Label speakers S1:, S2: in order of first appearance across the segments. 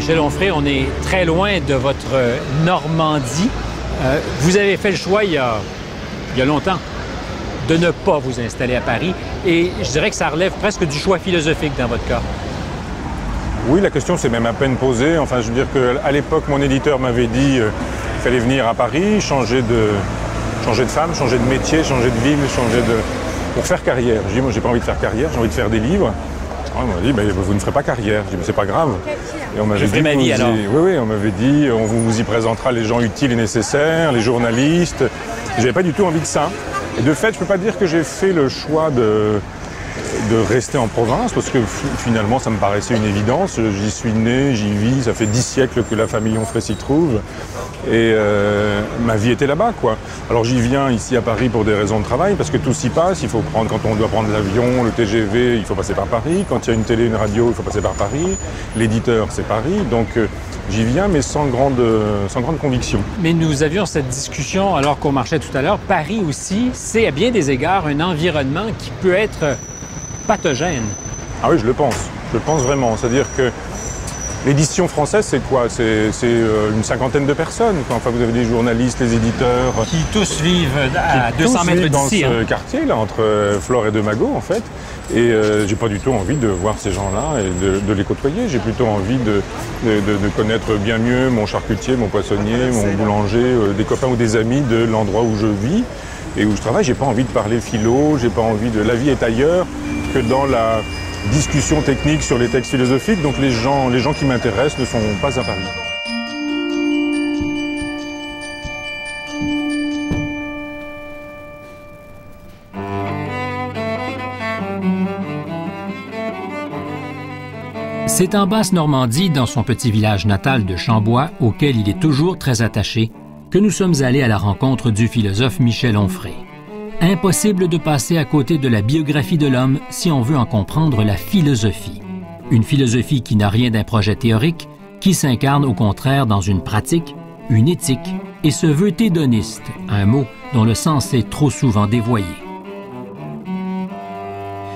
S1: Michel Onfray, on est très loin de votre Normandie. Vous avez fait le choix il y a longtemps de ne pas vous installer à Paris. Et je dirais que ça relève presque du choix philosophique dans votre cas.
S2: Oui, la question s'est même à peine posée. Enfin, je veux dire qu'à l'époque, mon éditeur m'avait dit qu'il fallait venir à Paris, changer de femme, changer de métier, changer de ville, pour faire carrière. Je dis, moi, j'ai pas envie de faire carrière, j'ai envie de faire des livres. On m'a dit, vous ne ferez pas carrière. Je dis, mais c'est pas grave. Et on m'avait dit,
S1: ma vie, alors.
S2: Oui, on m'avait dit, on vous y présentera les gens utiles et nécessaires, les journalistes. J'avais pas du tout envie de ça. Et de fait, je peux pas dire que j'ai fait le choix de rester en province, parce que finalement, ça me paraissait une évidence. J'y suis né, j'y vis, ça fait 10 siècles que la famille Onfray s'y trouve. Et ma vie était là-bas, quoi. Alors j'y viens ici à Paris pour des raisons de travail, parce que tout s'y passe. Il faut prendre, quand on doit prendre l'avion, le TGV, il faut passer par Paris. Quand il y a une télé, une radio, il faut passer par Paris. L'éditeur, c'est Paris. Donc j'y viens, mais sans grande conviction.
S1: Mais nous avions cette discussion alors qu'on marchait tout à l'heure. Paris aussi, c'est à bien des égards un environnement qui peut être pathogène.
S2: Ah oui, je le pense. Je le pense vraiment. C'est-à-dire que l'édition française, c'est quoi? C'est une cinquantaine de personnes. Enfin, vous avez des journalistes, les éditeurs.
S1: Qui tous vivent à 200 mètres d'ici.
S2: Dans ce quartier, là, entre Flore et de Magot, en fait. Et j'ai pas du tout envie de voir ces gens-là et de les côtoyer. J'ai plutôt envie de connaître bien mieux mon charcutier, mon poissonnier, mon boulanger, des copains ou des amis de l'endroit où je vis et où je travaille. J'ai pas envie de parler philo, j'ai pas envie de... La vie est ailleurs que dans la discussion technique sur les textes philosophiques. Donc les gens qui m'intéressent ne sont pas à Paris.
S1: C'est en Basse-Normandie, dans son petit village natal de Chambois, auquel il est toujours très attaché, que nous sommes allés à la rencontre du philosophe Michel Onfray. Impossible de passer à côté de la biographie de l'homme si on veut en comprendre la philosophie. Une philosophie qui n'a rien d'un projet théorique, qui s'incarne au contraire dans une pratique, une éthique, et se veut hédoniste, un mot dont le sens est trop souvent dévoyé.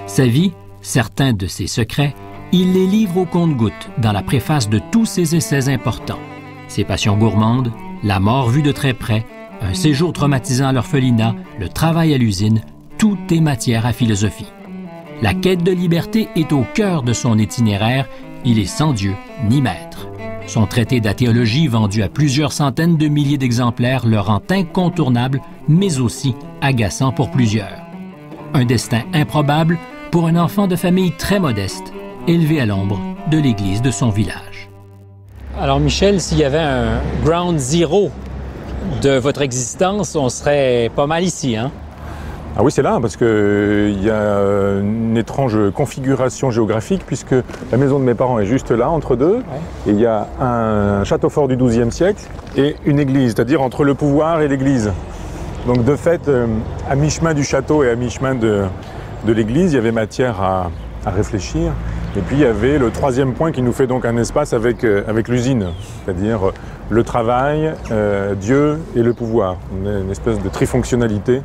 S1: Sa vie, certains de ses secrets, il les livre au compte-gouttes dans la préface de tous ses essais importants. Ses passions gourmandes, la mort vue de très près, un séjour traumatisant à l'orphelinat, le travail à l'usine, tout est matière à philosophie. La quête de liberté est au cœur de son itinéraire, il est sans Dieu ni maître. Son traité d'athéologie, vendu à plusieurs centaines de milliers d'exemplaires, le rend incontournable, mais aussi agaçant pour plusieurs. Un destin improbable pour un enfant de famille très modeste, élevé à l'ombre de l'église de son village. Alors Michel, s'il y avait un ground zero de votre existence, on serait pas mal ici, hein?
S2: Ah oui, c'est là, parce qu'il y a une étrange configuration géographique, puisque la maison de mes parents est juste là, entre deux, ouais. Et il y a un château fort du XIIe siècle et une église, c'est-à-dire entre le pouvoir et l'église. Donc de fait, à mi-chemin du château et à mi-chemin de l'église, il y avait matière à réfléchir. Et puis il y avait le troisième point qui nous fait donc un espace avec l'usine, c'est-à-dire le travail, Dieu et le pouvoir. Une espèce de trifonctionnalité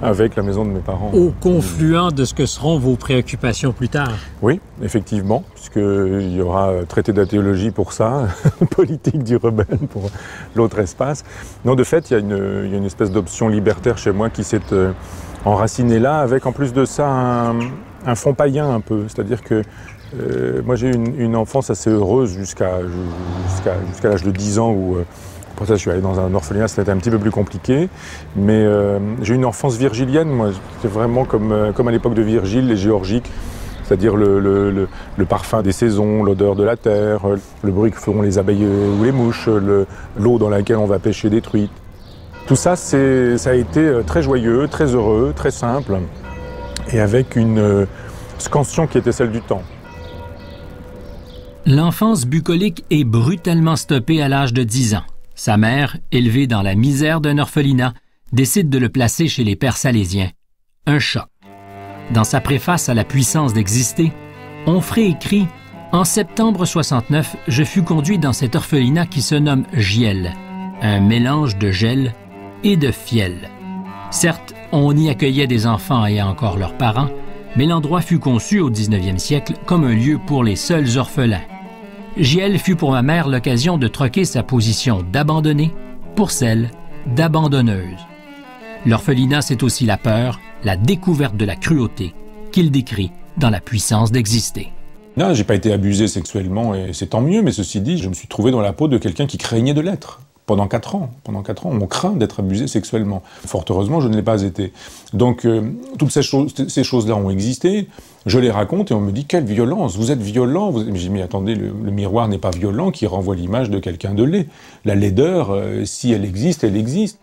S2: avec la maison de mes parents.
S1: Au confluent de ce que seront vos préoccupations plus tard.
S2: Oui, effectivement, puisqu'il y aura traité d'athéologie pour ça, politique du rebelle pour l'autre espace. Non, de fait, il y a une espèce d'option libertaire chez moi qui s'est enracinée là, avec en plus de ça un fond païen un peu. C'est-à-dire que moi j'ai eu une enfance assez heureuse jusqu'à l'âge de 10 ans où pour ça je suis allé dans un orphelinat, c'était un petit peu plus compliqué, mais j'ai eu une enfance virgilienne, moi c'était vraiment comme à l'époque de Virgile, les géorgiques, c'est-à-dire le parfum des saisons, l'odeur de la terre, le bruit que feront les abeilles ou les mouches, l'eau dans laquelle on va pêcher des truites. Tout ça, ça a été très joyeux, très heureux, très simple, et avec une scansion qui était celle du temps.
S1: L'enfance bucolique est brutalement stoppée à l'âge de 10 ans. Sa mère, élevée dans la misère d'un orphelinat, décide de le placer chez les Pères salésiens. Un choc. Dans sa préface à La puissance d'exister, Onfray écrit « En septembre 69, je fus conduit dans cet orphelinat qui se nomme Giel, un mélange de gel et de fiel. Certes, on y accueillait des enfants ayant encore leurs parents, mais l'endroit fut conçu au 19e siècle comme un lieu pour les seuls orphelins. Giel fut pour ma mère l'occasion de troquer sa position d'abandonnée pour celle d'abandonneuse. L'orphelinat, c'est aussi la peur, la découverte de la cruauté qu'il décrit dans La puissance d'exister.
S2: Non, j'ai pas été abusé sexuellement et c'est tant mieux, mais ceci dit, je me suis trouvé dans la peau de quelqu'un qui craignait de l'être. Pendant 4 ans, on craint d'être abusé sexuellement. Fort heureusement, je ne l'ai pas été. Donc, toutes ces choses-là ont existé. Je les raconte et on me dit « Quelle violence, vous êtes violent !» J'ai dit « Mais attendez, le miroir n'est pas violent, qui renvoie l'image de quelqu'un de laid. La laideur, si elle existe, elle existe. »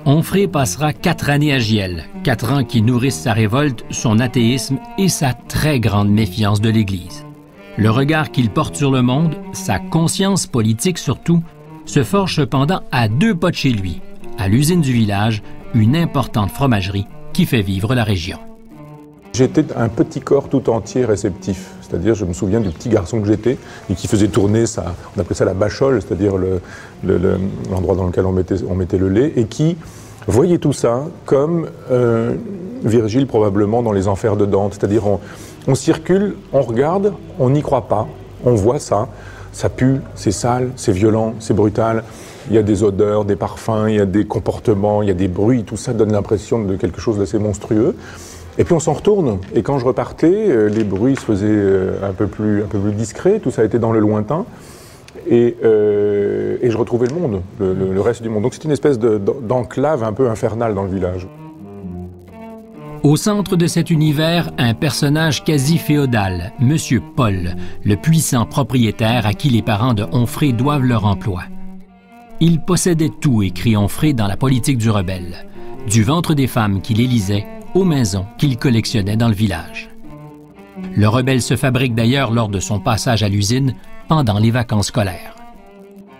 S1: Onfray passera 4 années à Giel, 4 ans qui nourrissent sa révolte, son athéisme et sa très grande méfiance de l'Église. Le regard qu'il porte sur le monde, sa conscience politique surtout, se forge cependant à 2 pas de chez lui, à l'usine du village, une importante fromagerie qui fait vivre la région.
S2: J'étais un petit corps tout entier réceptif, c'est-à-dire je me souviens du petit garçon que j'étais et qui faisait tourner ça, on appelait ça la bachole, c'est-à-dire l'endroit dans lequel on mettait le lait, et qui voyait tout ça comme Virgile probablement dans les enfers de Dante, c'est-à-dire on circule, on regarde, on n'y croit pas, on voit ça. Ça pue, c'est sale, c'est violent, c'est brutal. Il y a des odeurs, des parfums, il y a des comportements, il y a des bruits. Tout ça donne l'impression de quelque chose d'assez monstrueux. Et puis on s'en retourne. Et quand je repartais, les bruits se faisaient un peu plus discrets. Tout ça était dans le lointain. Et je retrouvais le monde, le reste du monde. Donc c'est une espèce d'enclave un peu infernale dans le village.
S1: Au centre de cet univers, un personnage quasi féodal, Monsieur Paul, le puissant propriétaire à qui les parents de Onfray doivent leur emploi. Il possédait tout, écrit Onfray dans La politique du rebelle, du ventre des femmes qu'il élisait aux maisons qu'il collectionnait dans le village. Le rebelle se fabrique d'ailleurs lors de son passage à l'usine pendant les vacances scolaires.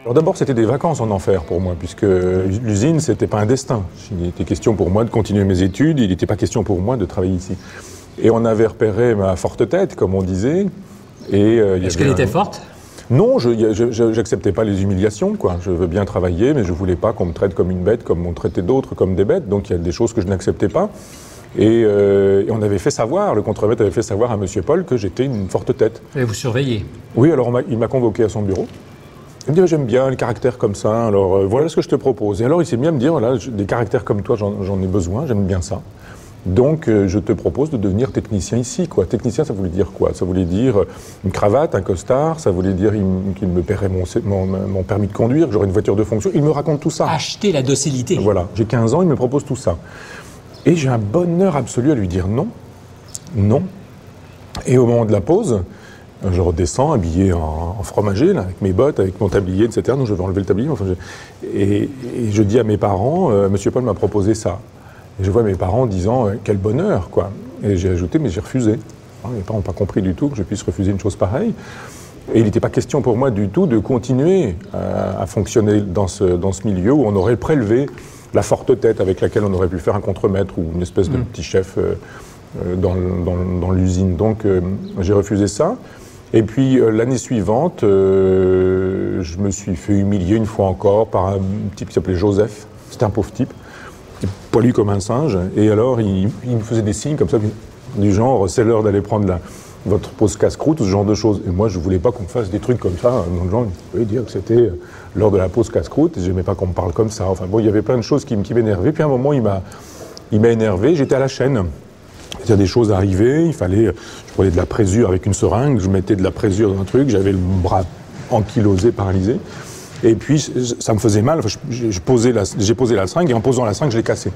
S2: Alors d'abord, c'était des vacances en enfer pour moi, puisque l'usine, c'était pas un destin. Il était question pour moi de continuer mes études, il n'était pas question pour moi de travailler ici. Et on avait repéré ma forte tête, comme on disait.
S3: Est-ce qu'elle était forte ?
S2: Non, j'acceptais pas les humiliations, quoi. Je veux bien travailler, mais je voulais pas qu'on me traite comme une bête, comme on traitait d'autres comme des bêtes. Donc il y a des choses que je n'acceptais pas. Et on avait fait savoir, le contremaître avait fait savoir à Monsieur Paul que j'étais une forte tête.
S3: Et vous surveillez ?
S2: Oui, alors il m'a convoqué à son bureau. Il me dit, j'aime bien les caractères comme ça, alors voilà ce que je te propose. Et alors il s'est mis à me dire, voilà, des caractères comme toi, j'en ai besoin, j'aime bien ça. Donc je te propose de devenir technicien ici, quoi. Technicien, ça voulait dire quoi? Ça voulait dire une cravate, un costard, ça voulait dire qu'il me paierait mon permis de conduire, que j'aurais une voiture de fonction. Il me raconte tout ça.
S3: Acheter la docilité.
S2: Voilà, j'ai 15 ans, il me propose tout ça. Et j'ai un bonheur absolu à lui dire non, non. Et au moment de la pause, je redescends habillé en fromager, là, avec mes bottes, avec mon tablier, etc. Donc je vais enlever le tablier. Enfin, et je dis à mes parents, Monsieur Paul m'a proposé ça. Et je vois mes parents disant, quel bonheur, quoi. Et j'ai ajouté, mais j'ai refusé. Mes parents n'ont pas compris du tout que je puisse refuser une chose pareille. Et il n'était pas question pour moi du tout de continuer à fonctionner dans ce milieu où on aurait prélevé la forte tête avec laquelle on aurait pu faire un contremaître ou une espèce de petit chef dans l'usine. Donc j'ai refusé ça. Et puis l'année suivante, je me suis fait humilier une fois encore par un type qui s'appelait Joseph. C'était un pauvre type, poilu comme un singe. Et alors il me faisait des signes comme ça, du genre c'est l'heure d'aller prendre votre pause casse-croûte, ce genre de choses. Et moi je voulais pas qu'on me fasse des trucs comme ça. Donc genre, il pouvait dire que c'était l'heure de la pause casse-croûte. Et j'aimais pas qu'on me parle comme ça. Enfin bon, il y avait plein de choses qui m'énervaient. Puis à un moment il m'a énervé. J'étais à la chaîne. Il y a des choses arrivaient, je prenais de la présure avec une seringue, je mettais de la présure dans un truc, j'avais le bras ankylosé, paralysé, et puis ça me faisait mal, j'ai posé la seringue, et en posant la seringue, je l'ai cassée.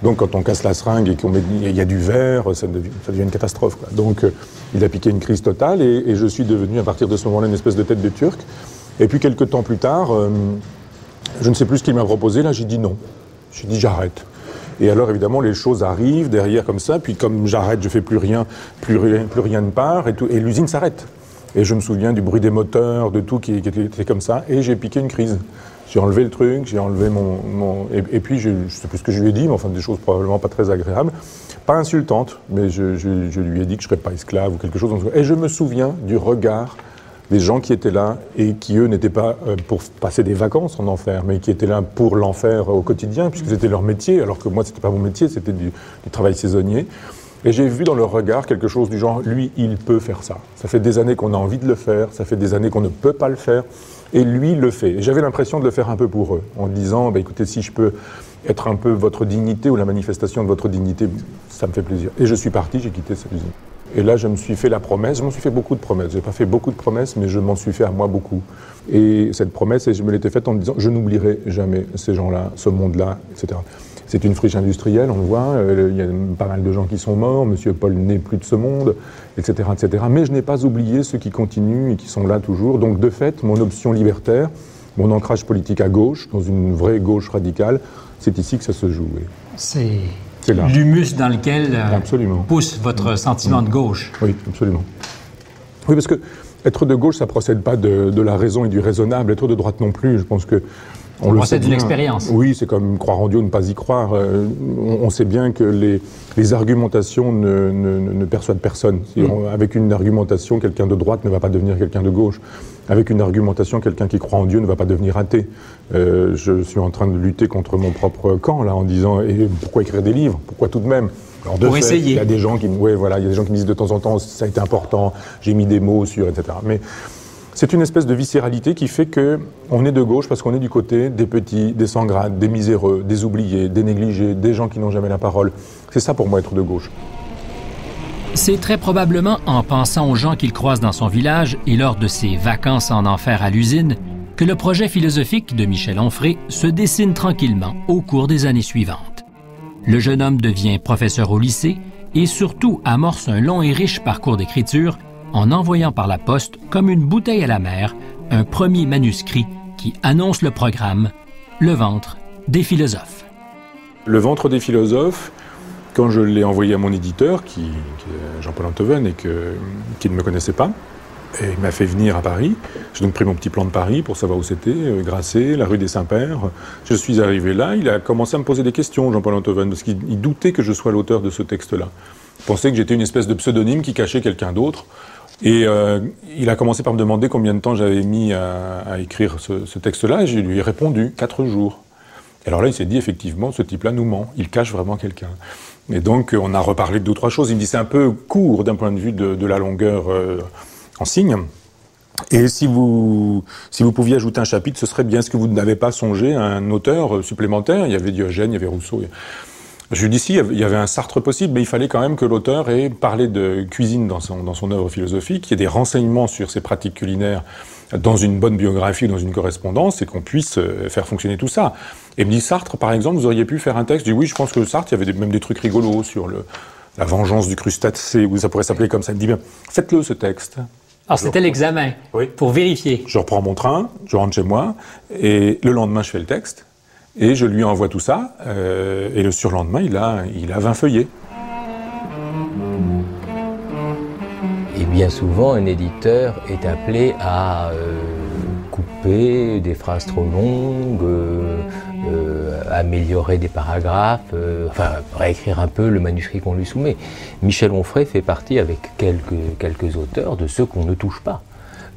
S2: Donc quand on casse la seringue et qu'il y a du verre, ça devient une catastrophe, quoi. Donc il a piqué une crise totale, et je suis devenu à partir de ce moment-là une espèce de tête de Turc. Et puis quelques temps plus tard, je ne sais plus ce qu'il m'a proposé, là j'ai dit non, j'ai dit j'arrête. Et alors, évidemment, les choses arrivent derrière comme ça, puis comme j'arrête, je fais plus rien ne part, et l'usine s'arrête. Et je me souviens du bruit des moteurs, de tout qui était comme ça, et j'ai piqué une crise. J'ai enlevé le truc, j'ai enlevé et puis, je ne sais plus ce que je lui ai dit, mais enfin, des choses probablement pas très agréables, pas insultantes, mais je lui ai dit que je ne serais pas esclave ou quelque chose. Et je me souviens du regard des gens qui étaient là et qui, eux, n'étaient pas pour passer des vacances en enfer, mais qui étaient là pour l'enfer au quotidien, puisque c'était leur métier, alors que moi, c'était pas mon métier, c'était du travail saisonnier. Et j'ai vu dans leur regard quelque chose du genre, lui, il peut faire ça. Ça fait des années qu'on a envie de le faire, ça fait des années qu'on ne peut pas le faire, et lui le fait. Et j'avais l'impression de le faire un peu pour eux, en disant, écoutez, si je peux être un peu votre dignité ou la manifestation de votre dignité, ça me fait plaisir. Et je suis parti, j'ai quitté cette usine. Et là, je me suis fait la promesse, je m'en suis fait beaucoup de promesses. Je n'ai pas fait beaucoup de promesses, mais je m'en suis fait à moi beaucoup. Et cette promesse, je me l'étais faite en me disant, je n'oublierai jamais ces gens-là, ce monde-là, etc. C'est une friche industrielle, on le voit, il y a pas mal de gens qui sont morts, Monsieur Paul n'est plus de ce monde, etc., etc. Mais je n'ai pas oublié ceux qui continuent et qui sont là toujours. Donc de fait, mon option libertaire, mon ancrage politique à gauche, dans une vraie gauche radicale, c'est ici que ça se joue.
S3: C'est l'humus dans lequel pousse votre sentiment de gauche.
S2: Oui, absolument. Oui, parce que être de gauche, ça ne procède pas de la raison et du raisonnable. Être de droite non plus, je pense que...
S3: On procède d'une expérience.
S2: Oui, c'est comme croire en Dieu, ne pas y croire. On sait bien que les argumentations ne persuadent personne. Avec une argumentation, quelqu'un de droite ne va pas devenir quelqu'un de gauche. Avec une argumentation, quelqu'un qui croit en Dieu ne va pas devenir athée. Je suis en train de lutter contre mon propre camp, là, en disant pourquoi écrire des livres? Pourquoi tout de même? Alors,
S3: pour essayer.
S2: Il y a des gens qui me disent de temps en temps, ça a été important, j'ai mis des mots sur, etc. Mais c'est une espèce de viscéralité qui fait qu'on est de gauche parce qu'on est du côté des petits, des sans-grades, des miséreux, des oubliés, des négligés, des gens qui n'ont jamais la parole. C'est ça pour moi être de gauche.
S1: C'est très probablement en pensant aux gens qu'il croise dans son village et lors de ses vacances en enfer à l'usine que le projet philosophique de Michel Onfray se dessine tranquillement au cours des années suivantes. Le jeune homme devient professeur au lycée et surtout amorce un long et riche parcours d'écriture en envoyant par la poste, comme une bouteille à la mer, un premier manuscrit qui annonce le programme « Le ventre des philosophes ».
S2: Le ventre des philosophes, quand je l'ai envoyé à mon éditeur, qui est Jean-Paul Enthoven, et qui ne me connaissait pas, et il m'a fait venir à Paris. J'ai donc pris mon petit plan de Paris pour savoir où c'était, Grasset, la rue des Saints-Pères. Je suis arrivé là, il a commencé à me poser des questions, Jean-Paul Enthoven, parce qu'il doutait que je sois l'auteur de ce texte-là. Il pensait que j'étais une espèce de pseudonyme qui cachait quelqu'un d'autre. Et il a commencé par me demander combien de temps j'avais mis à écrire ce texte-là, et je lui ai répondu 4 jours. Et alors là, il s'est dit, effectivement, ce type-là nous ment, il cache vraiment quelqu'un. Et donc, on a reparlé de 2 ou 3 choses. Il me dit, c'est un peu court d'un point de vue de la longueur en signes. Et si vous pouviez ajouter un chapitre, ce serait bien. Est-ce que vous n'avez pas songé à un auteur supplémentaire? Il y avait Diogène, il y avait Rousseau. Je lui dis si, il y avait un Sartre possible, mais il fallait quand même que l'auteur ait parlé de cuisine dans son œuvre philosophique, qu'il y ait des renseignements sur ses pratiques culinaires dans une bonne biographie, dans une correspondance, et qu'on puisse faire fonctionner tout ça. Et il me dit, Sartre, par exemple, vous auriez pu faire un texte? Je dis oui, je pense que Sartre, il y avait même des trucs rigolos sur la vengeance du crustacé, ou ça pourrait s'appeler comme ça. Il me dit bien, faites-le ce texte.
S3: Alors c'était l'examen, oui, pour vérifier.
S2: Je reprends mon train, je rentre chez moi, et le lendemain, je fais le texte. Et je lui envoie tout ça, et le surlendemain, il a 20 feuillets.
S4: Et bien souvent, un éditeur est appelé à couper des phrases trop longues, améliorer des paragraphes, réécrire un peu le manuscrit qu'on lui soumet. Michel Onfray fait partie, avec quelques auteurs, de ceux qu'on ne touche pas.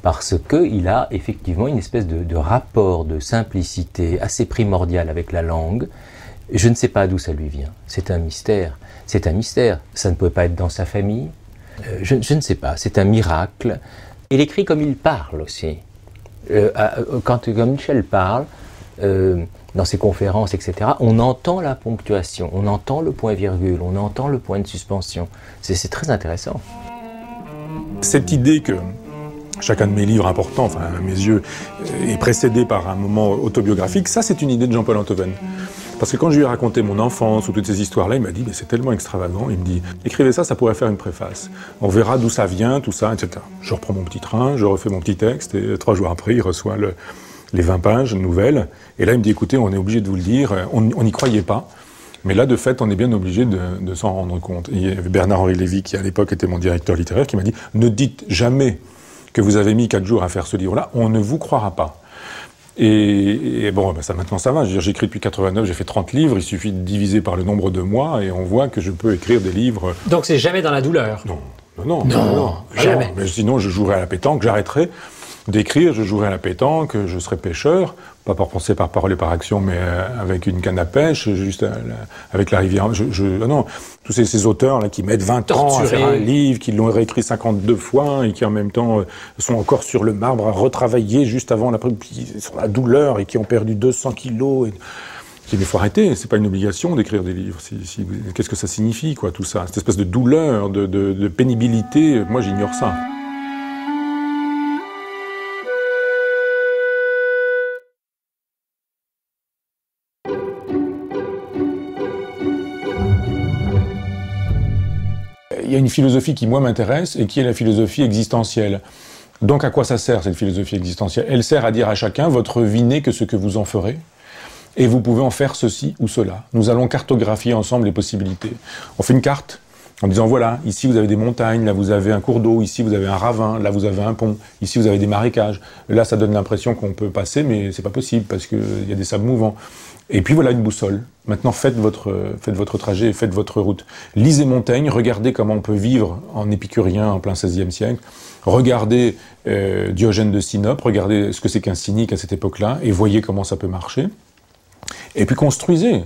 S4: Parce qu'il a effectivement une espèce de rapport de simplicité assez primordial avec la langue. Je ne sais pas d'où ça lui vient. C'est un mystère. C'est un mystère. Ça ne pouvait pas être dans sa famille. Je ne sais pas. C'est un miracle. Il écrit comme il parle aussi. Quand Michel parle, dans ses conférences, etc., on entend la ponctuation, on entend le point-virgule, on entend le point de suspension. C'est très intéressant.
S2: Cette idée que chacun de mes livres importants, enfin à mes yeux, est précédé par un moment autobiographique, ça c'est une idée de Jean-Paul Enthoven. Parce que quand je lui ai raconté mon enfance ou toutes ces histoires-là, il m'a dit mais c'est tellement extravagant, il me dit écrivez ça, ça pourrait faire une préface. On verra d'où ça vient, tout ça, etc. Je reprends mon petit train, je refais mon petit texte, et 3 jours après, il reçoit les 20 pages nouvelles. Et là, il me dit écoutez, on est obligé de vous le dire, on n'y croyait pas. Mais là, de fait, on est bien obligé de s'en rendre compte. Et il y avait Bernard-Henri Lévy, qui à l'époque était mon directeur littéraire, qui m'a dit ne dites jamais que vous avez mis 4 jours à faire ce livre-là, on ne vous croira pas. Et bon, ça maintenant ça va, j'écris depuis 89, j'ai fait 30 livres, il suffit de diviser par le nombre de mois et on voit que je peux écrire des livres...
S3: Donc c'est jamais dans la douleur?
S2: Non, jamais. Alors, mais sinon je jouerais à la pétanque, j'arrêterais. d'écrire, je jouerai à la pétanque, je serai pêcheur, pas pour penser par parole et par action, mais avec une canne à pêche, juste avec la rivière. Non, tous ces auteurs là qui mettent 20 ans à faire un livre, qui l'ont réécrit 52 fois et qui en même temps sont encore sur le marbre à retravailler juste avant sur la douleur et qui ont perdu 200 kilos. Il faut arrêter, c'est pas une obligation d'écrire des livres. Qu'est-ce que ça signifie, quoi, tout ça? Cette espèce de douleur, de pénibilité, moi j'ignore ça. Il y a une philosophie qui, moi, m'intéresse et qui est la philosophie existentielle. Donc, à quoi ça sert, cette philosophie existentielle? Elle sert à dire à chacun, votre vie n'est que ce que vous en ferez, et vous pouvez en faire ceci ou cela. Nous allons cartographier ensemble les possibilités. On fait une carte en disant, voilà, ici vous avez des montagnes, là vous avez un cours d'eau, ici vous avez un ravin, là vous avez un pont, ici vous avez des marécages. Là, ça donne l'impression qu'on peut passer, mais c'est pas possible, parce qu'il y a des sables mouvants. Et puis voilà une boussole. Maintenant, faites votre trajet, faites votre route. Lisez Montaigne, regardez comment on peut vivre en épicurien en plein XVIe siècle. Regardez Diogène de Sinope, regardez ce que c'est qu'un cynique à cette époque-là, et voyez comment ça peut marcher. Et puis construisez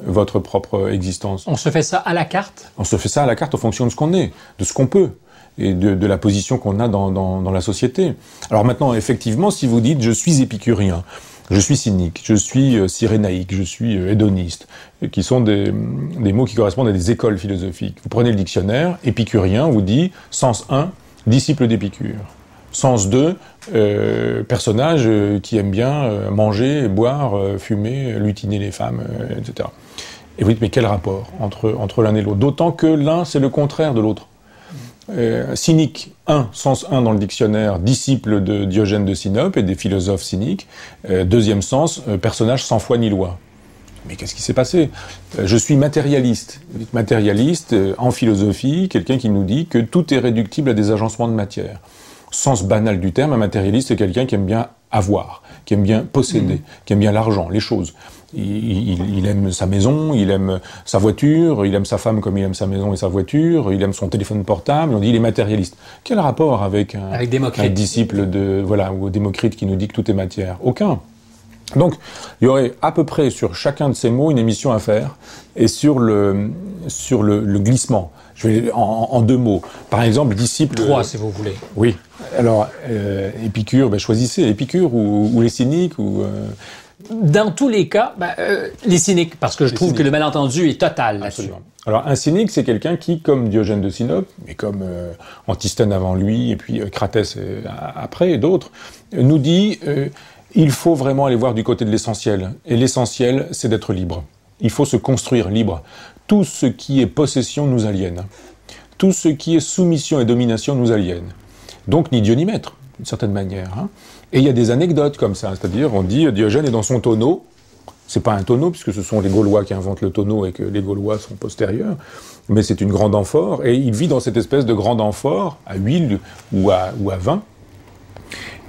S2: votre propre existence.
S3: On se fait ça à la carte?
S2: On se fait ça à la carte en fonction de ce qu'on est, de ce qu'on peut, et de la position qu'on a dans la société. Alors maintenant, effectivement, si vous dites « je suis épicurien », je suis cynique, je suis cyrénaïque, je suis hédoniste, qui sont des mots qui correspondent à des écoles philosophiques. Vous prenez le dictionnaire, épicurien vous dit, sens 1, disciple d'Épicure. Sens 2, personnage qui aime bien manger, boire, fumer, lutiner les femmes, etc. Et vous dites, mais quel rapport entre l'un et l'autre? D'autant que l'un, c'est le contraire de l'autre. Cynique, sens 1 dans le dictionnaire, disciple de Diogène de Sinope et des philosophes cyniques. Deuxième sens, personnage sans foi ni loi. Mais qu'est-ce qui s'est passé? Je suis matérialiste. Matérialiste en philosophie, quelqu'un qui nous dit que tout est réductible à des agencements de matière. Sens banal du terme, un matérialiste, c'est quelqu'un qui aime bien avoir, qui aime bien posséder, qui aime bien l'argent, les choses. Il aime sa maison, il aime sa voiture, il aime sa femme comme il aime sa maison et sa voiture, il aime son téléphone portable, on dit il est matérialiste. Quel rapport avec un disciple ou Démocrite qui nous dit que tout est matière? Aucun. Donc, il y aurait à peu près sur chacun de ces mots une émission à faire, et sur le glissement. Je vais en 2 mots. Par exemple, disciple...
S3: 3, si vous voulez.
S2: Oui. Alors, Épicure, choisissez Épicure ou les cyniques ou...
S3: Dans tous les cas, les cyniques, parce que je trouve que le malentendu est total là-dessus.
S2: Alors, un cynique, c'est quelqu'un qui, comme Diogène de Sinope, mais comme Antisthène avant lui, et puis Cratès après, et d'autres, nous dit... il faut vraiment aller voir du côté de l'essentiel. Et l'essentiel, c'est d'être libre. Il faut se construire libre. Tout ce qui est possession nous aliène. Tout ce qui est soumission et domination nous aliène. Donc ni Dieu ni maître, d'une certaine manière. Et il y a des anecdotes comme ça. C'est-à-dire, on dit, Diogène est dans son tonneau. C'est pas un tonneau, puisque ce sont les Gaulois qui inventent le tonneau et que les Gaulois sont postérieurs. Mais c'est une grande amphore. Et il vit dans cette espèce de grande amphore, à huile ou à vin.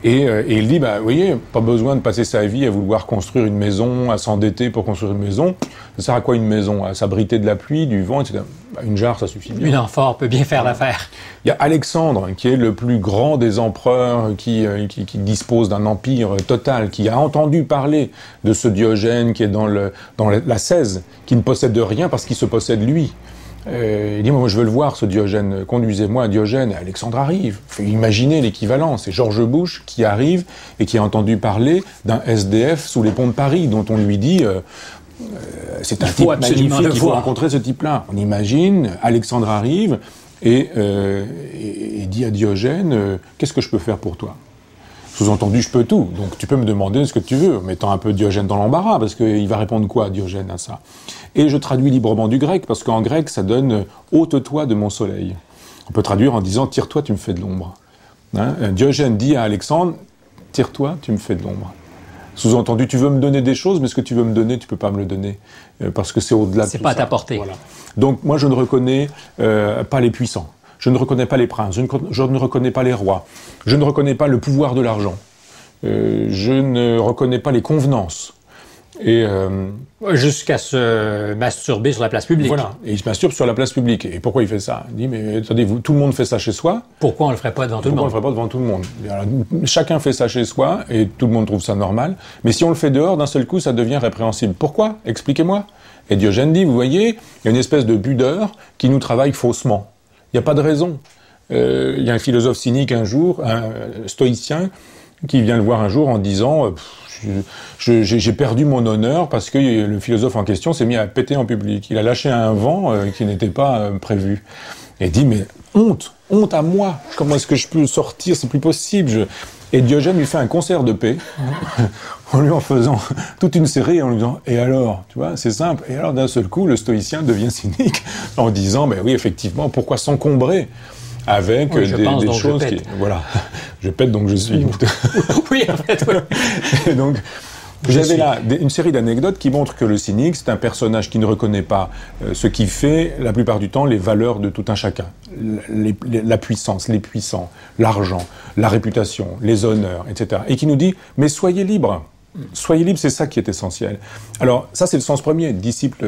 S2: Et il dit, vous voyez, pas besoin de passer sa vie à vouloir construire une maison, à s'endetter pour construire une maison. Ça sert à quoi une maison? À s'abriter de la pluie, du vent, etc. Une jarre, ça suffit bien.
S3: Une amphore peut bien faire l'affaire.
S2: Il y a Alexandre, qui est le plus grand des empereurs, qui dispose d'un empire total, qui a entendu parler de ce Diogène qui est dans la 16, qui ne possède rien parce qu'il se possède lui. Il dit, moi je veux le voir ce Diogène, conduisez-moi à Diogène, et Alexandre arrive. Imaginez l'équivalent, c'est George Bush qui arrive et qui a entendu parler d'un SDF sous les ponts de Paris, dont on lui dit, c'est un type magnifique, il faut rencontrer ce type-là. On imagine, Alexandre arrive et dit à Diogène, qu'est-ce que je peux faire pour toi? Sous-entendu, je peux tout. Donc tu peux me demander ce que tu veux, mettant un peu Diogène dans l'embarras, parce qu'il va répondre quoi, Diogène, à ça? Et je traduis librement du grec, parce qu'en grec, ça donne « ôte-toi de mon soleil ». On peut traduire en disant « tire-toi, tu me fais de l'ombre ». Diogène dit à Alexandre « tire-toi, tu me fais de l'ombre ». Sous-entendu, tu veux me donner des choses, mais ce que tu veux me donner, tu peux pas me le donner, parce que c'est au-delà de tout ça.
S3: C'est pas à ta portée.
S2: Voilà. Donc moi, je ne reconnais pas les puissants. Je ne reconnais pas les princes, je ne reconnais pas les rois, je ne reconnais pas le pouvoir de l'argent, je ne reconnais pas les convenances. Et
S3: jusqu'à se masturber sur la place publique.
S2: Voilà, et il se masturbe sur la place publique. Et pourquoi il fait ça? Il dit, mais attendez, tout le monde fait ça chez soi.
S3: Pourquoi on le ferait pas devant tout le monde?
S2: Pourquoi on le ferait pas devant tout le monde? Alors, chacun fait ça chez soi, et tout le monde trouve ça normal. Mais si on le fait dehors, d'un seul coup, ça devient répréhensible. Pourquoi? Expliquez-moi. Et Diogène dit, vous voyez, il y a une espèce de pudeur qui nous travaille faussement. Il n'y a pas de raison. Il y a un philosophe cynique un jour, un stoïcien, qui vient le voir un jour en disant j'ai perdu mon honneur parce que le philosophe en question s'est mis à péter en public. Il a lâché un vent qui n'était pas prévu. Et il dit mais honte à moi. Comment est-ce que je peux sortir? C'est plus possible. Et Diogène lui fait un concert de paix en lui en faisant toute une série en lui disant et alors, tu vois, c'est simple. Et alors d'un seul coup, le stoïcien devient cynique en disant ben oui effectivement, pourquoi s'encombrer avec des choses qui... Voilà, je pète donc je suis...
S3: Oui, en fait, oui.
S2: Et donc, j'avais là une série d'anecdotes qui montrent que le cynique, c'est un personnage qui ne reconnaît pas ce qui fait, la plupart du temps, les valeurs de tout un chacun. La puissance, les puissants, l'argent, la réputation, les honneurs, etc. Et qui nous dit, mais soyez libres. Soyez libres, c'est ça qui est essentiel. Alors, ça, c'est le sens premier, disciple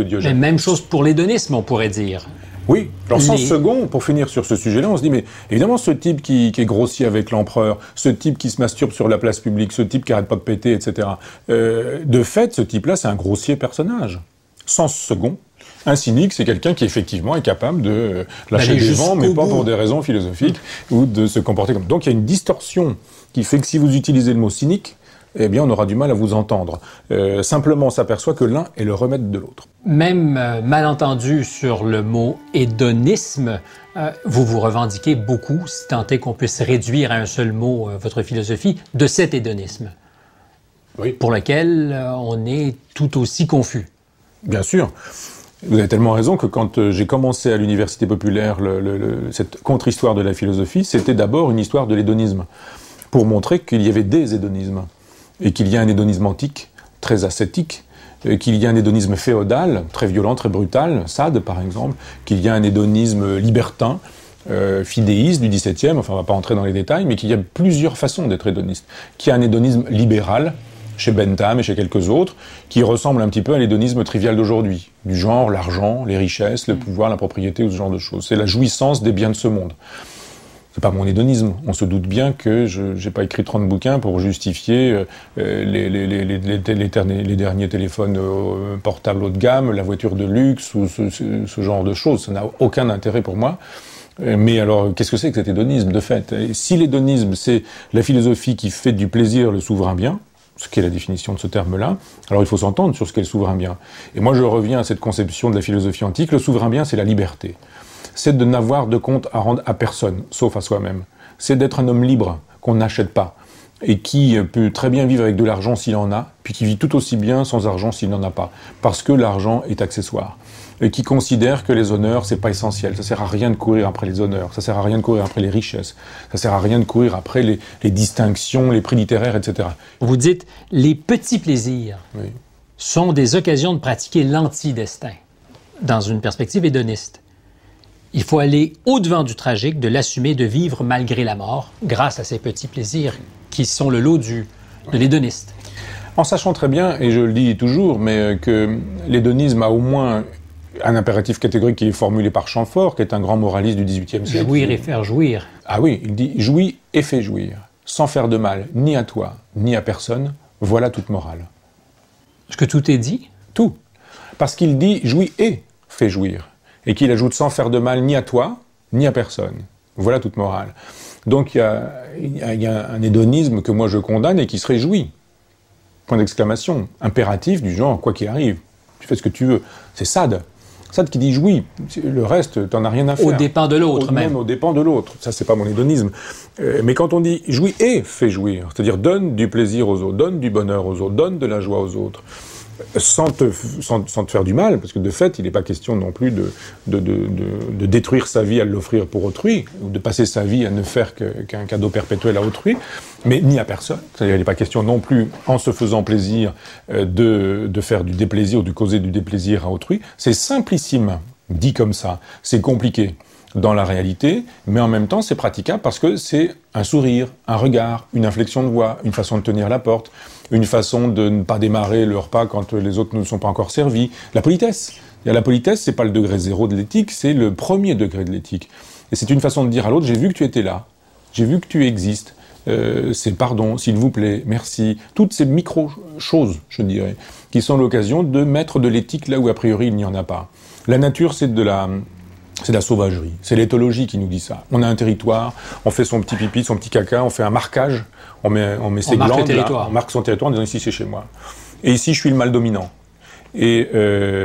S2: Diogène.
S3: Mais même chose pour l'hédonisme, on pourrait dire.
S2: Oui, alors sens second, pour finir sur ce sujet-là, on se dit, mais évidemment, ce type qui est grossier avec l'empereur, ce type qui se masturbe sur la place publique, ce type qui arrête pas de péter, etc. De fait, ce type-là, c'est un grossier personnage. Sens second, un cynique, c'est quelqu'un qui, effectivement, est capable de lâcher des vents, mais pas pour des raisons philosophiques, ou de se comporter comme... Donc, il y a une distorsion qui fait que si vous utilisez le mot cynique, eh bien, on aura du mal à vous entendre. Simplement, on s'aperçoit que l'un est le remède de l'autre.
S3: Même malentendu sur le mot hédonisme, vous vous revendiquez beaucoup, si tant est qu'on puisse réduire à un seul mot votre philosophie, de cet hédonisme,
S2: oui.
S3: Pour lequel on est tout aussi confus.
S2: Bien sûr. Vous avez tellement raison que quand j'ai commencé à l'université populaire cette contre-histoire de la philosophie, c'était d'abord une histoire de l'hédonisme, pour montrer qu'il y avait des hédonismes. Et qu'il y a un hédonisme antique, très ascétique, qu'il y a un hédonisme féodal, très violent, très brutal, Sade par exemple, qu'il y a un hédonisme libertin, fidéiste du XVIIe, enfin on ne va pas entrer dans les détails, mais qu'il y a plusieurs façons d'être hédoniste. Qu'il y a un hédonisme libéral, chez Bentham et chez quelques autres, qui ressemble un petit peu à l'hédonisme trivial d'aujourd'hui, du genre l'argent, les richesses, le pouvoir, la propriété ou ce genre de choses. C'est la jouissance des biens de ce monde. C'est pas mon hédonisme. On se doute bien que je n'ai pas écrit 30 bouquins pour justifier les derniers téléphones portables haut de gamme, la voiture de luxe ou ce genre de choses. Ça n'a aucun intérêt pour moi. Mais alors, qu'est-ce que c'est que cet hédonisme, de fait? Et si l'hédonisme, c'est la philosophie qui fait du plaisir le souverain bien, ce qui est la définition de ce terme-là, alors il faut s'entendre sur ce qu'est le souverain bien. Et moi, je reviens à cette conception de la philosophie antique. Le souverain bien, c'est la liberté. C'est de n'avoir de compte à rendre à personne, sauf à soi-même. C'est d'être un homme libre, qu'on n'achète pas, et qui peut très bien vivre avec de l'argent s'il en a, puis qui vit tout aussi bien sans argent s'il n'en a pas, parce que l'argent est accessoire. Et qui considère que les honneurs, c'est pas essentiel. Ça sert à rien de courir après les honneurs, ça sert à rien de courir après les richesses, ça sert à rien de courir après les distinctions, les prix littéraires, etc.
S3: Vous dites, les petits plaisirs sont des occasions de pratiquer l'anti-destin, dans une perspective hédoniste. Il faut aller au-devant du tragique, de l'assumer, de vivre malgré la mort, grâce à ces petits plaisirs qui sont le lot de l'hédoniste.
S2: En sachant très bien, et je le dis toujours, mais que l'hédonisme a au moins un impératif catégorique qui est formulé par Chamfort, qui est un grand moraliste du XVIIIe siècle.
S3: Jouir et faire jouir.
S2: Ah oui, il dit « jouis et fais jouir, sans faire de mal ni à toi, ni à personne, voilà toute morale. »
S3: Est-ce que tout est dit?
S2: Tout. Parce qu'il dit « jouis et fais jouir ». Et qu'il ajoute sans faire de mal ni à toi, ni à personne. Voilà toute morale. Donc il y a un hédonisme que moi je condamne et qui se réjouit. Point d'exclamation. Impératif du genre, quoi qu'il arrive, tu fais ce que tu veux. C'est Sade. Sade qui dit jouis. Le reste, t'en as rien à faire.
S3: Aux dépens de l'autre, même.
S2: Aux dépens de l'autre. Ça, c'est pas mon hédonisme. Mais quand on dit jouis et fais jouir, c'est-à-dire donne du plaisir aux autres, donne du bonheur aux autres, donne de la joie aux autres, sans te faire du mal, parce que de fait, il n'est pas question non plus de détruire sa vie à l'offrir pour autrui, ou de passer sa vie à ne faire qu'un cadeau perpétuel à autrui, mais ni à personne. C'est-à-dire, il n'est pas question non plus, en se faisant plaisir, de faire du déplaisir ou de causer du déplaisir à autrui. C'est simplissime, dit comme ça. C'est compliqué. dans la réalité, mais en même temps, c'est praticable parce que c'est un sourire, un regard, une inflexion de voix, une façon de tenir la porte, une façon de ne pas démarrer le repas quand les autres ne sont pas encore servis. La politesse. La politesse, c'est pas le degré 0 de l'éthique, c'est le premier degré de l'éthique. Et c'est une façon de dire à l'autre, j'ai vu que tu étais là, j'ai vu que tu existes, c'est pardon, s'il vous plaît, merci. Toutes ces micro-choses, je dirais, qui sont l'occasion de mettre de l'éthique là où a priori il n'y en a pas. La nature, c'est de la sauvagerie. C'est l'éthologie qui nous dit ça. On a un territoire, on fait son petit pipi, son petit caca, on fait un marquage, on met ses glandes là, on marque son territoire en disant ici c'est chez moi. Et ici je suis le mâle dominant. Et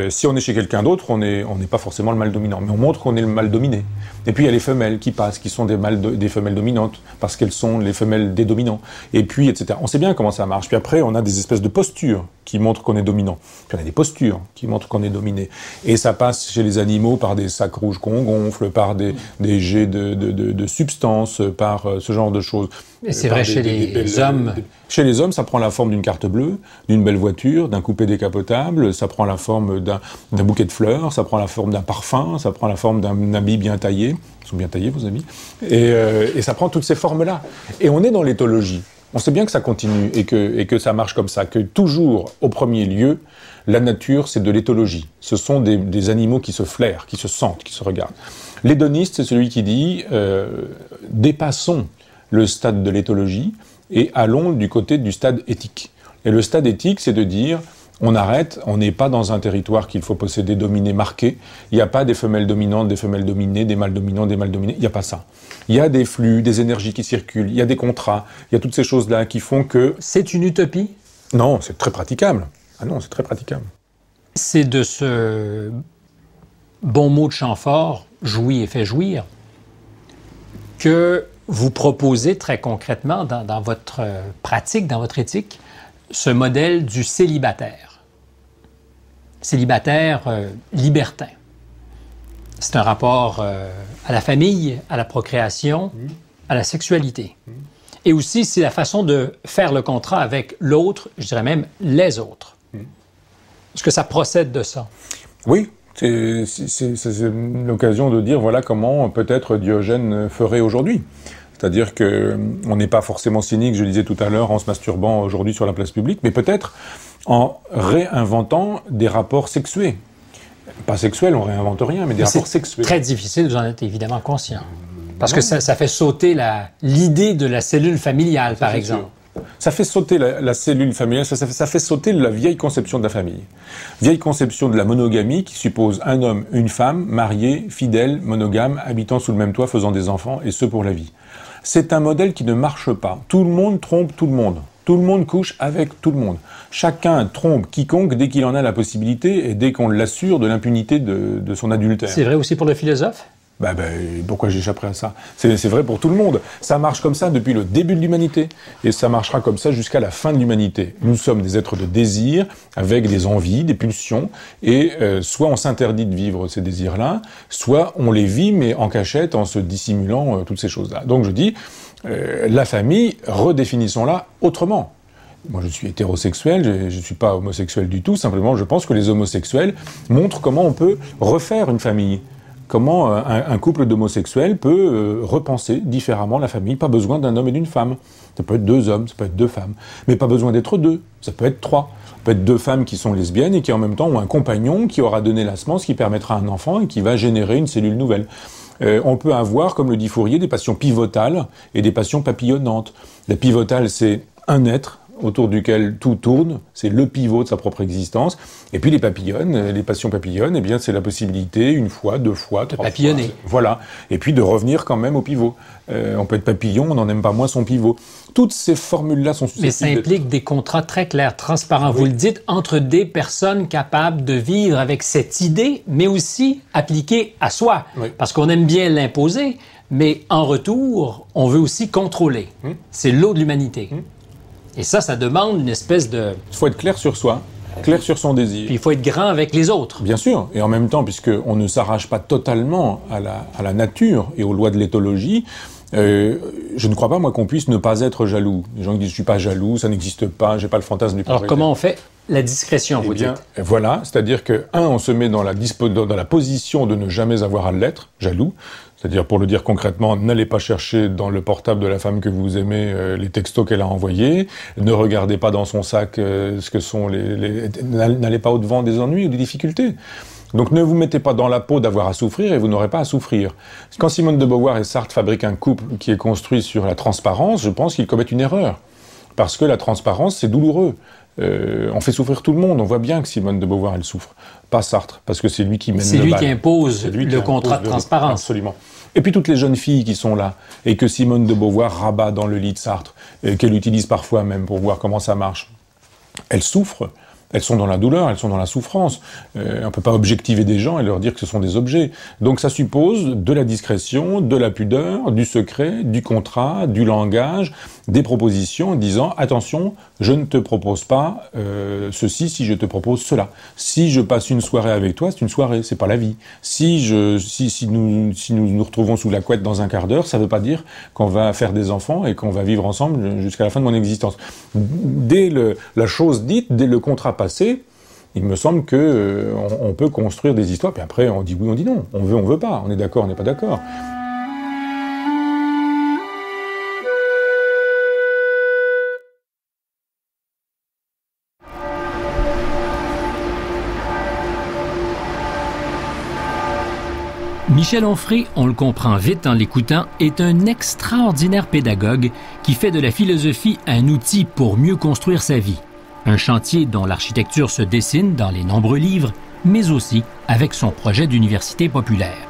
S2: si on est chez quelqu'un d'autre, on n'est pas forcément le mâle dominant, mais on montre qu'on est le mâle dominé. Et puis il y a les femelles qui passent, qui sont des femelles dominantes, parce qu'elles sont les femelles des dominants. Et puis, etc. On sait bien comment ça marche. Puis après, on a des espèces de postures qui montrent qu'on est dominant. Puis on a des postures qui montrent qu'on est dominé. Et ça passe chez les animaux par des sacs rouges qu'on gonfle, par des jets de substances, par ce genre de choses.
S3: Et c'est vrai chez les hommes.
S2: Chez les hommes, ça prend la forme d'une carte bleue, d'une belle voiture, d'un coupé décapotable, ça prend la forme d'un bouquet de fleurs, ça prend la forme d'un parfum, ça prend la forme d'un habit bien taillé. Ils sont bien taillés, vos habits. Et ça prend toutes ces formes-là. Et on est dans l'éthologie. On sait bien que ça continue et que ça marche comme ça, que toujours, au premier lieu, la nature, c'est de l'éthologie. Ce sont des animaux qui se flairent, qui se sentent, qui se regardent. L'hédoniste, c'est celui qui dit dépassons le stade de l'éthologie et allons du côté du stade éthique. Et le stade éthique, c'est de dire, on arrête, on n'est pas dans un territoire qu'il faut posséder, dominé, marqué. Il n'y a pas des femelles dominantes, des femelles dominées, des mâles dominants, des mâles dominés. Il n'y a pas ça. Il y a des flux, des énergies qui circulent, il y a des contrats, il y a toutes ces choses-là qui font que...
S3: C'est une utopie?
S2: Non, c'est très praticable. Ah non, c'est très praticable.
S3: C'est de ce bon mot de Chamfort, jouis et fait jouir, que vous proposez très concrètement dans votre pratique, dans votre éthique, ce modèle du célibataire. Célibataire libertin. C'est un rapport à la famille, à la procréation, à la sexualité. Et aussi, c'est la façon de faire le contrat avec l'autre, je dirais même les autres. Est-ce que ça procède de ça?
S2: Oui. C'est l'occasion de dire voilà comment peut-être Diogène ferait aujourd'hui. C'est-à-dire qu'on n'est pas forcément cynique, je le disais tout à l'heure, en se masturbant aujourd'hui sur la place publique, mais peut-être en réinventant des rapports sexués. Pas sexuels, on réinvente rien, mais des rapports sexuels.
S3: C'est très difficile, vous en êtes évidemment conscient. Parce que ça fait sauter l'idée de la cellule familiale, par exemple.
S2: Ça fait sauter la cellule familiale, ça fait sauter la vieille conception de la famille. Vieille conception de la monogamie qui suppose un homme, une femme, mariés, fidèles, monogames, habitant sous le même toit, faisant des enfants, et ce pour la vie. C'est un modèle qui ne marche pas. Tout le monde trompe tout le monde. Tout le monde couche avec tout le monde. Chacun trompe quiconque dès qu'il en a la possibilité et dès qu'on l'assure de l'impunité de son adultère.
S3: C'est vrai aussi pour le philosophe?
S2: Pourquoi j'échapperais à ça? C'est vrai pour tout le monde. Ça marche comme ça depuis le début de l'humanité. Et ça marchera comme ça jusqu'à la fin de l'humanité. Nous sommes des êtres de désir, avec des envies, des pulsions. Et soit on s'interdit de vivre ces désirs-là, soit on les vit, mais en cachette, en se dissimulant toutes ces choses-là. Donc je dis, la famille, redéfinissons-la autrement. Moi, je suis hétérosexuel, je ne suis pas homosexuel du tout. Simplement, je pense que les homosexuels montrent comment on peut refaire une famille. Comment un couple d'homosexuels peut repenser différemment la famille. Pas besoin d'un homme et d'une femme. Ça peut être 2 hommes, ça peut être 2 femmes. Mais pas besoin d'être 2, ça peut être 3. Ça peut être 2 femmes qui sont lesbiennes et qui en même temps ont un compagnon qui aura donné la semence, qui permettra un enfant et qui va générer une cellule nouvelle. On peut avoir, comme le dit Fourier, des passions pivotales et des passions papillonnantes. La pivotale, c'est un être autour duquel tout tourne, c'est le pivot de sa propre existence. Et puis les passions papillonnes, eh bien c'est la possibilité, 1 fois, 2 fois, 3 fois.
S3: Papillonner.
S2: Voilà. Et puis de revenir quand même au pivot. On peut être papillon, on n'en aime pas moins son pivot. Toutes ces formules-là sont susceptibles.
S3: Mais ça implique des contrats très clairs, transparents. Oui. Vous le dites, entre des personnes capables de vivre avec cette idée, mais aussi appliquée à soi. Oui. Parce qu'on aime bien l'imposer, mais en retour, on veut aussi contrôler. C'est l'eau de l'humanité. Et ça demande une espèce de...
S2: Il faut être clair sur soi, clair sur son désir.
S3: Puis il faut être grand avec les autres.
S2: Bien sûr, et en même temps, puisqu'on ne s'arrache pas totalement à la nature et aux lois de l'éthologie, je ne crois pas, moi, qu'on puisse ne pas être jaloux. Les gens qui disent « je suis pas jaloux, ça n'existe pas, j'ai pas le fantasme du propriétaire ».
S3: Alors comment on fait la discrétion, vous dites?
S2: Voilà, c'est-à-dire que, on se met dans la position de ne jamais avoir à l'être, jaloux. C'est-à-dire, pour le dire concrètement, n'allez pas chercher dans le portable de la femme que vous aimez les textos qu'elle a envoyés, ne regardez pas dans son sac ce que sont n'allez pas au-devant des ennuis ou des difficultés. Donc ne vous mettez pas dans la peau d'avoir à souffrir et vous n'aurez pas à souffrir. Quand Simone de Beauvoir et Sartre fabriquent un couple qui est construit sur la transparence, je pense qu'ils commettent une erreur. Parce que la transparence, c'est douloureux. On fait souffrir tout le monde. On voit bien que Simone de Beauvoir, elle souffre. Pas Sartre, parce que c'est lui qui mène le bal.
S3: C'est lui qui impose le contrat de transparence.
S2: Absolument. Et puis toutes les jeunes filles qui sont là, et que Simone de Beauvoir rabat dans le lit de Sartre, et qu'elle utilise parfois même pour voir comment ça marche, elles souffrent. Elles sont dans la douleur, elles sont dans la souffrance. On ne peut pas objectiver des gens et leur dire que ce sont des objets. Donc ça suppose de la discrétion, de la pudeur, du secret, du contrat, du langage, des propositions en disant « Attention, je ne te propose pas ceci si je te propose cela. Si je passe une soirée avec toi, c'est une soirée, c'est pas la vie. Si nous nous retrouvons sous la couette dans un quart d'heure, ça ne veut pas dire qu'on va faire des enfants et qu'on va vivre ensemble jusqu'à la fin de mon existence. » Dès la chose dite, dès le contrat passé, il me semble que on peut construire des histoires, puis après on dit oui, on dit non, on veut pas, on est d'accord, on n'est pas d'accord.
S1: Michel Onfray, on le comprend vite en l'écoutant, est un extraordinaire pédagogue qui fait de la philosophie un outil pour mieux construire sa vie. Un chantier dont l'architecture se dessine dans les nombreux livres, mais aussi avec son projet d'université populaire.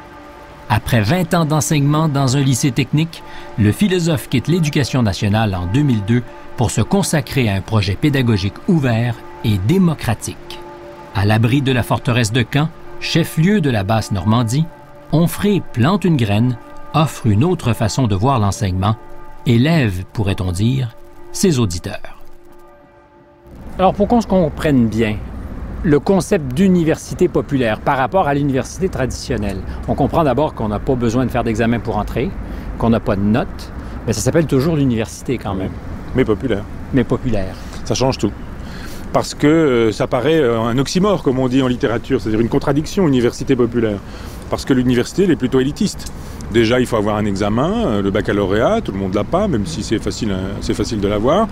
S1: Après 20 ans d'enseignement dans un lycée technique, le philosophe quitte l'Éducation nationale en 2002 pour se consacrer à un projet pédagogique ouvert et démocratique. À l'abri de la forteresse de Caen, chef-lieu de la Basse-Normandie, Onfray plante une graine, offre une autre façon de voir l'enseignement, élève, pourrait-on dire, ses auditeurs.
S3: Alors, pour qu'on se comprenne bien, le concept d'université populaire par rapport à l'université traditionnelle, on comprend d'abord qu'on n'a pas besoin de faire d'examen pour entrer, qu'on n'a pas de notes, mais ça s'appelle toujours l'université quand même.
S2: Mais populaire.
S3: Mais populaire.
S2: Ça change tout. Parce que ça paraît un oxymore, comme on dit en littérature, c'est-à-dire une contradiction, université populaire. Parce que l'université, elle est plutôt élitiste. Déjà, il faut avoir un examen, le baccalauréat, tout le monde l'a pas, même si c'est facile de l'avoir.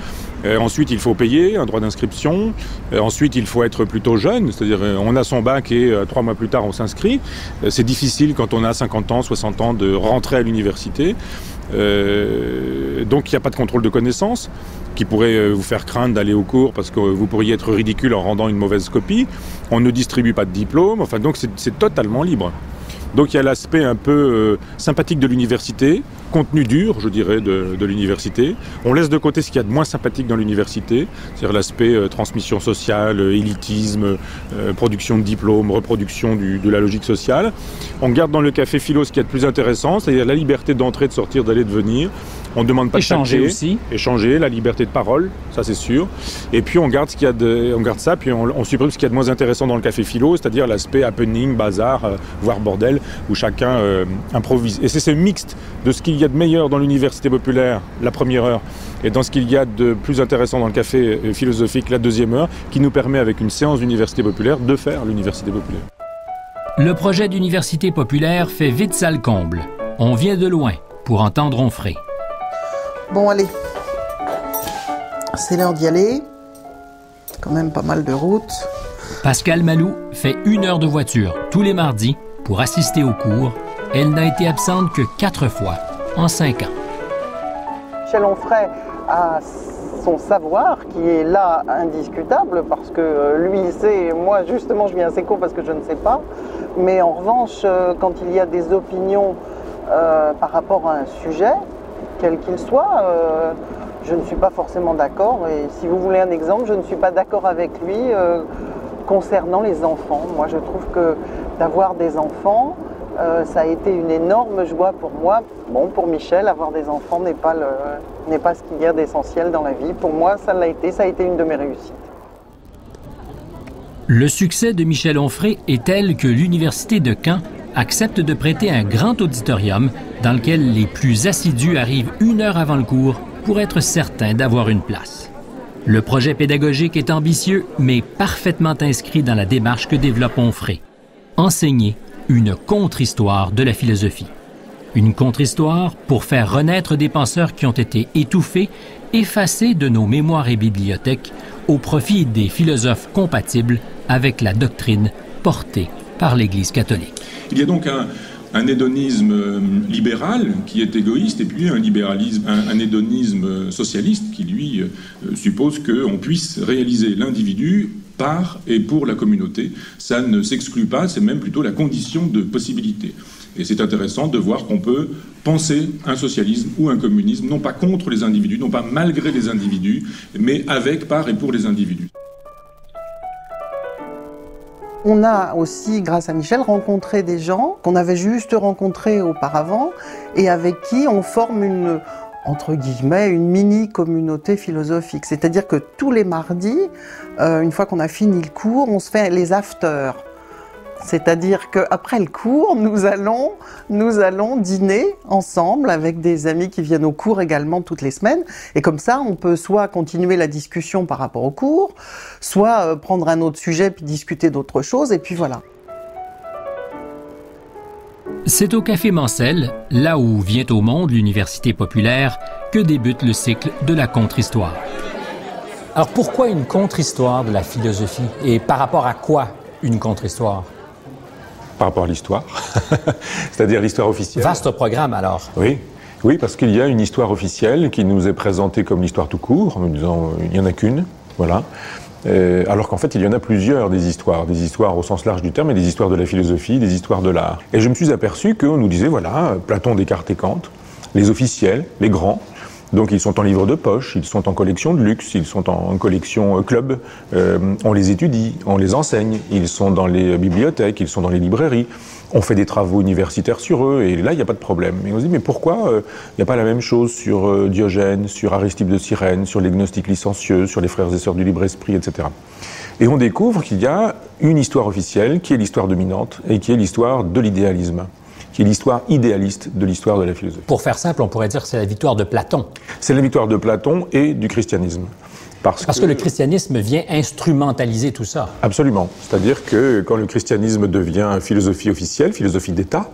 S2: Ensuite, il faut payer un droit d'inscription. Ensuite, il faut être plutôt jeune, c'est-à-dire on a son bac et 3 mois plus tard, on s'inscrit. C'est difficile quand on a 50 ans, 60 ans de rentrer à l'université. Donc, il n'y a pas de contrôle de connaissances qui pourrait vous faire craindre d'aller au cours parce que vous pourriez être ridicule en rendant une mauvaise copie. On ne distribue pas de diplôme. Enfin, donc, c'est totalement libre. Donc il y a l'aspect un peu sympathique de l'université, contenu dur, je dirais, de l'université. On laisse de côté ce qu'il y a de moins sympathique dans l'université, c'est-à-dire l'aspect transmission sociale, élitisme, production de diplômes, reproduction de la logique sociale. On garde dans le café philo ce qu'il y a de plus intéressant, c'est-à-dire la liberté d'entrer, de sortir, d'aller, de venir. On ne demande pas
S3: échanger
S2: de
S3: aussi.
S2: Échanger, la liberté de parole, ça c'est sûr. Et puis on garde ce qu'il y a on garde ça, puis on supprime ce qu'il y a de moins intéressant dans le café philo, c'est-à-dire l'aspect happening, bazar, voire bordel, où chacun improvise. Et c'est ce mixte de ce qu'il y a de meilleur dans l'université populaire, la première heure, et dans ce qu'il y a de plus intéressant dans le café philosophique, la deuxième heure, qui nous permet avec une séance d'université populaire de faire l'université populaire.
S1: Le projet d'université populaire fait vite salle comble. On vient de loin pour entendre Onfray.
S5: Bon, allez, c'est l'heure d'y aller. Quand même pas mal de route.
S1: Pascale Malou fait 1 heure de voiture tous les mardis pour assister aux cours. Elle n'a été absente que 4 fois en 5 ans.
S5: Michel Onfray a son savoir qui est là indiscutable parce que lui sait, moi justement je viens à ses cours parce que je ne sais pas. Mais en revanche, quand il y a des opinions par rapport à un sujet, quel qu'il soit, je ne suis pas forcément d'accord. Et si vous voulez un exemple, je ne suis pas d'accord avec lui concernant les enfants. Moi, je trouve que d'avoir des enfants, ça a été une énorme joie pour moi. Bon, pour Michel, avoir des enfants n'est pas ce qu'il y a d'essentiel dans la vie. Pour moi, ça l'a été. Ça a été une de mes réussites.
S1: Le succès de Michel Onfray est tel que l'Université de Caen accepte de prêter un grand auditorium dans lequel les plus assidus arrivent 1 heure avant le cours pour être certains d'avoir une place. Le projet pédagogique est ambitieux, mais parfaitement inscrit dans la démarche que développe Onfray. Enseigner une contre-histoire de la philosophie. Une contre-histoire pour faire renaître des penseurs qui ont été étouffés, effacés de nos mémoires et bibliothèques au profit des philosophes compatibles avec la doctrine portée par l'Église catholique.
S6: Il y a donc un hédonisme libéral qui est égoïste et puis un hédonisme socialiste qui, lui, suppose qu'on puisse réaliser l'individu par et pour la communauté. Ça ne s'exclut pas, c'est même plutôt la condition de possibilité. Et c'est intéressant de voir qu'on peut penser un socialisme ou un communisme, non pas contre les individus, non pas malgré les individus, mais avec, par et pour les individus.
S5: On a aussi, grâce à Michel, rencontré des gens qu'on avait juste rencontrés auparavant et avec qui on forme une, entre guillemets, une mini-communauté philosophique. C'est-à-dire que tous les mardis, une fois qu'on a fini le cours, on se fait les afters. C'est-à-dire qu'après le cours, nous allons dîner ensemble avec des amis qui viennent au cours également toutes les semaines. Et comme ça, on peut soit continuer la discussion par rapport au cours, soit prendre un autre sujet puis discuter d'autres choses, et puis voilà.
S1: C'est au Café Mansell, là où vient au monde l'Université populaire, que débute le cycle de la contre-histoire.
S3: Alors pourquoi une contre-histoire de la philosophie? Et par rapport à quoi une contre-histoire?
S2: Par rapport à l'histoire, c'est-à-dire l'histoire officielle.
S3: Vaste programme alors.
S2: Oui, parce qu'il y a une histoire officielle qui nous est présentée comme l'histoire tout court, en nous disant il n'y en a qu'une, voilà. Alors qu'en fait il y en a plusieurs des histoires au sens large du terme, et des histoires de la philosophie, des histoires de l'art. Et je me suis aperçu qu'on nous disait voilà, Platon, Descartes et Kant, les officiels, les grands. Donc ils sont en livre de poche, ils sont en collection de luxe, ils sont en collection club, on les étudie, on les enseigne, ils sont dans les bibliothèques, ils sont dans les librairies, on fait des travaux universitaires sur eux, et là il n'y a pas de problème. Et on se dit mais pourquoi il n'y a pas la même chose sur Diogène, sur Aristippe de Cyrène, sur les gnostiques licencieux, sur les frères et sœurs du libre esprit, etc. Et on découvre qu'il y a une histoire officielle qui est l'histoire dominante et qui est l'histoire de l'idéalisme, qui est l'histoire idéaliste de l'histoire de la philosophie.
S3: Pour faire simple, on pourrait dire que c'est la victoire de Platon.
S2: C'est la victoire de Platon et du christianisme. Parce
S3: que le christianisme vient instrumentaliser tout ça.
S2: Absolument. C'est-à-dire que quand le christianisme devient philosophie officielle, philosophie d'État,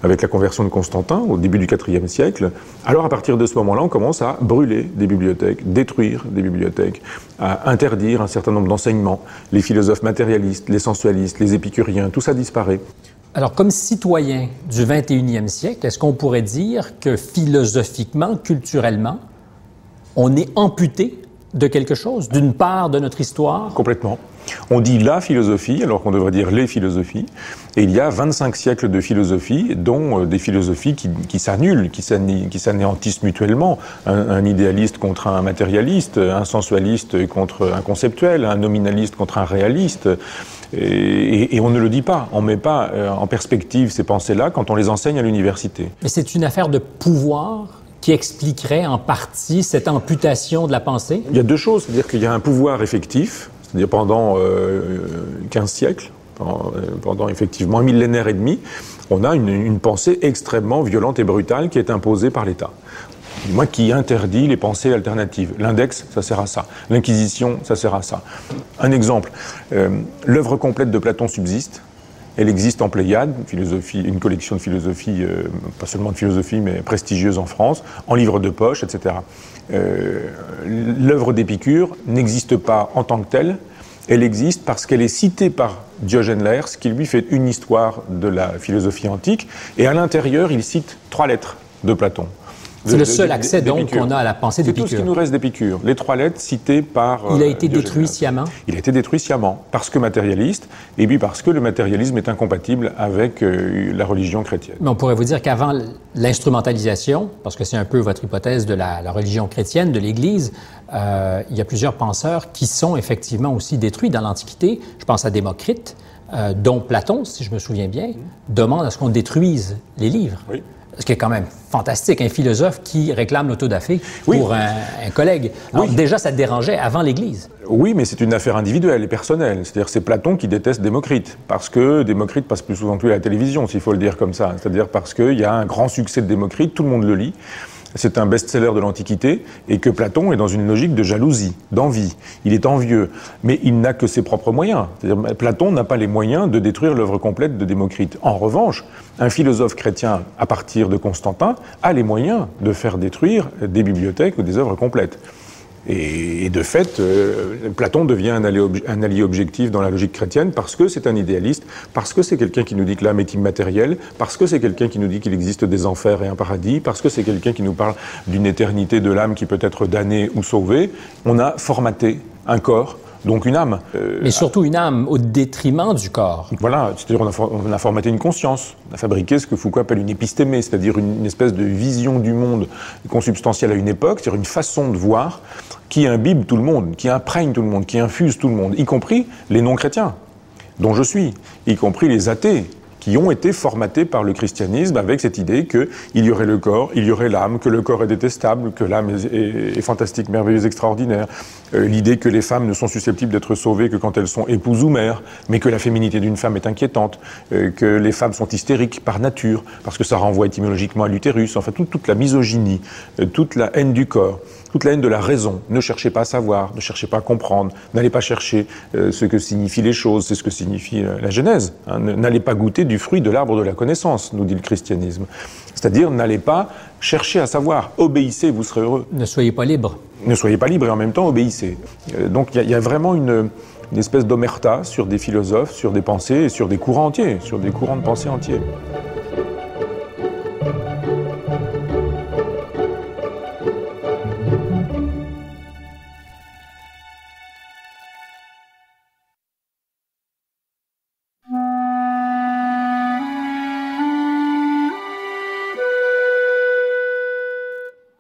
S2: avec la conversion de Constantin au début du IVe siècle, alors à partir de ce moment-là, on commence à brûler des bibliothèques, détruire des bibliothèques, à interdire un certain nombre d'enseignements. Les philosophes matérialistes, les sensualistes, les épicuriens, tout ça disparaît.
S3: Alors, comme citoyen du 21e siècle, est-ce qu'on pourrait dire que philosophiquement, culturellement, on est amputé de quelque chose, d'une part de notre histoire?
S2: Complètement. On dit la philosophie, alors qu'on devrait dire les philosophies. Et il y a 25 siècles de philosophie, dont des philosophies qui s'annulent, qui s'anéantissent mutuellement. Un idéaliste contre un matérialiste, un sensualiste contre un conceptuel, un nominaliste contre un réaliste. Et on ne le dit pas, on ne met pas en perspective ces pensées-là quand on les enseigne à l'université.
S3: Mais c'est une affaire de pouvoir qui expliquerait en partie cette amputation de la pensée?
S2: Il y a deux choses, c'est-à-dire qu'il y a un pouvoir effectif, c'est-à-dire pendant 15 siècles, pendant effectivement un millénaire et demi, on a une pensée extrêmement violente et brutale qui est imposée par l'État. Moi, qui interdit les pensées alternatives. L'index, ça sert à ça. L'Inquisition, ça sert à ça. Un exemple, l'œuvre complète de Platon subsiste. Elle existe en Pléiade, une collection de philosophie, pas seulement de philosophie, mais prestigieuse en France, en livre de poche, etc. L'œuvre d'Épicure n'existe pas en tant que telle, elle existe parce qu'elle est citée par Diogène Laërce, qui lui fait une histoire de la philosophie antique, et à l'intérieur, il cite 3 lettres de Platon.
S3: C'est le seul accès donc qu'on a à la pensée d'Épicure.
S2: C'est tout ce qui nous reste d'Épicure. Les 3 lettres citées par
S3: Il a été détruit sciemment? Il
S2: a été détruit sciemment, parce que matérialiste, et puis parce que le matérialisme est incompatible avec la religion chrétienne.
S3: Mais on pourrait vous dire qu'avant l'instrumentalisation, parce que c'est un peu votre hypothèse de la religion chrétienne, de l'Église, il y a plusieurs penseurs qui sont effectivement aussi détruits dans l'Antiquité. Je pense à Démocrite, dont Platon, si je me souviens bien, demande à ce qu'on détruise les livres.
S2: Oui.
S3: Ce qui est quand même fantastique, un philosophe qui réclame l'autodafé pour un collègue. Alors déjà, ça te dérangeait avant l'Église.
S2: Oui, mais c'est une affaire individuelle et personnelle. C'est-à-dire c'est Platon qui déteste Démocrite, parce que Démocrite passe plus souvent plus à la télévision, s'il faut le dire comme ça. C'est-à-dire parce qu'il y a un grand succès de Démocrite, tout le monde le lit. c'est un best-seller de l'Antiquité, et que Platon est dans une logique de jalousie, d'envie. Il est envieux, mais il n'a que ses propres moyens. C'est-à-dire, Platon n'a pas les moyens de détruire l'œuvre complète de Démocrite. En revanche, un philosophe chrétien, à partir de Constantin, a les moyens de faire détruire des bibliothèques ou des œuvres complètes. Et de fait, Platon devient un allié objectif dans la logique chrétienne parce que c'est un idéaliste, parce que c'est quelqu'un qui nous dit que l'âme est immatérielle, parce que c'est quelqu'un qui nous dit qu'il existe des enfers et un paradis, parce que c'est quelqu'un qui nous parle d'une éternité de l'âme qui peut être damnée ou sauvée. On a formaté un corps, donc une âme.
S3: Mais surtout une âme au détriment du corps.
S2: Voilà, c'est-à-dire on a formaté une conscience, on a fabriqué ce que Foucault appelle une épistémé, c'est-à-dire une espèce de vision du monde consubstantielle à une époque, c'est-à-dire une façon de voir qui imbibe tout le monde, qui imprègne tout le monde, qui infuse tout le monde, y compris les non-chrétiens, dont je suis, y compris les athées, qui ont été formatés par le christianisme avec cette idée qu'il y aurait le corps, il y aurait l'âme, que le corps est détestable, que l'âme est fantastique, merveilleuse, extraordinaire. L'idée que les femmes ne sont susceptibles d'être sauvées que quand elles sont épouses ou mères, mais que la féminité d'une femme est inquiétante, que les femmes sont hystériques par nature, parce que ça renvoie étymologiquement à l'utérus, enfin toute la misogynie, toute la haine du corps, toute la haine de la raison. Ne cherchez pas à savoir, ne cherchez pas à comprendre, n'allez pas chercher ce que signifient les choses, c'est ce que signifie la Genèse. Hein. N'allez pas goûter du fruit de l'arbre de la connaissance, nous dit le christianisme. C'est-à-dire, n'allez pas chercher à savoir, obéissez, vous serez heureux.
S3: Ne soyez pas libre.
S2: Ne soyez pas libre et en même temps obéissez. Donc il y a vraiment une espèce d'omerta sur des philosophes, sur des pensées et sur des courants entiers, sur des courants de pensée entiers.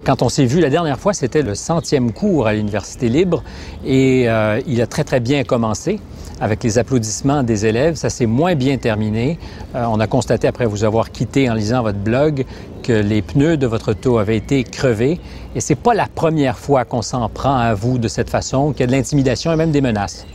S3: Quand on s'est vu la dernière fois, c'était le 100e cours à l'Université libre et il a très, très bien commencé avec les applaudissements des élèves. Ça s'est moins bien terminé. On a constaté, après vous avoir quitté en lisant votre blog, que les pneus de votre auto avaient été crevés. Et c'est pas la première fois qu'on s'en prend à vous de cette façon, qu'il y a de l'intimidation et même des menaces.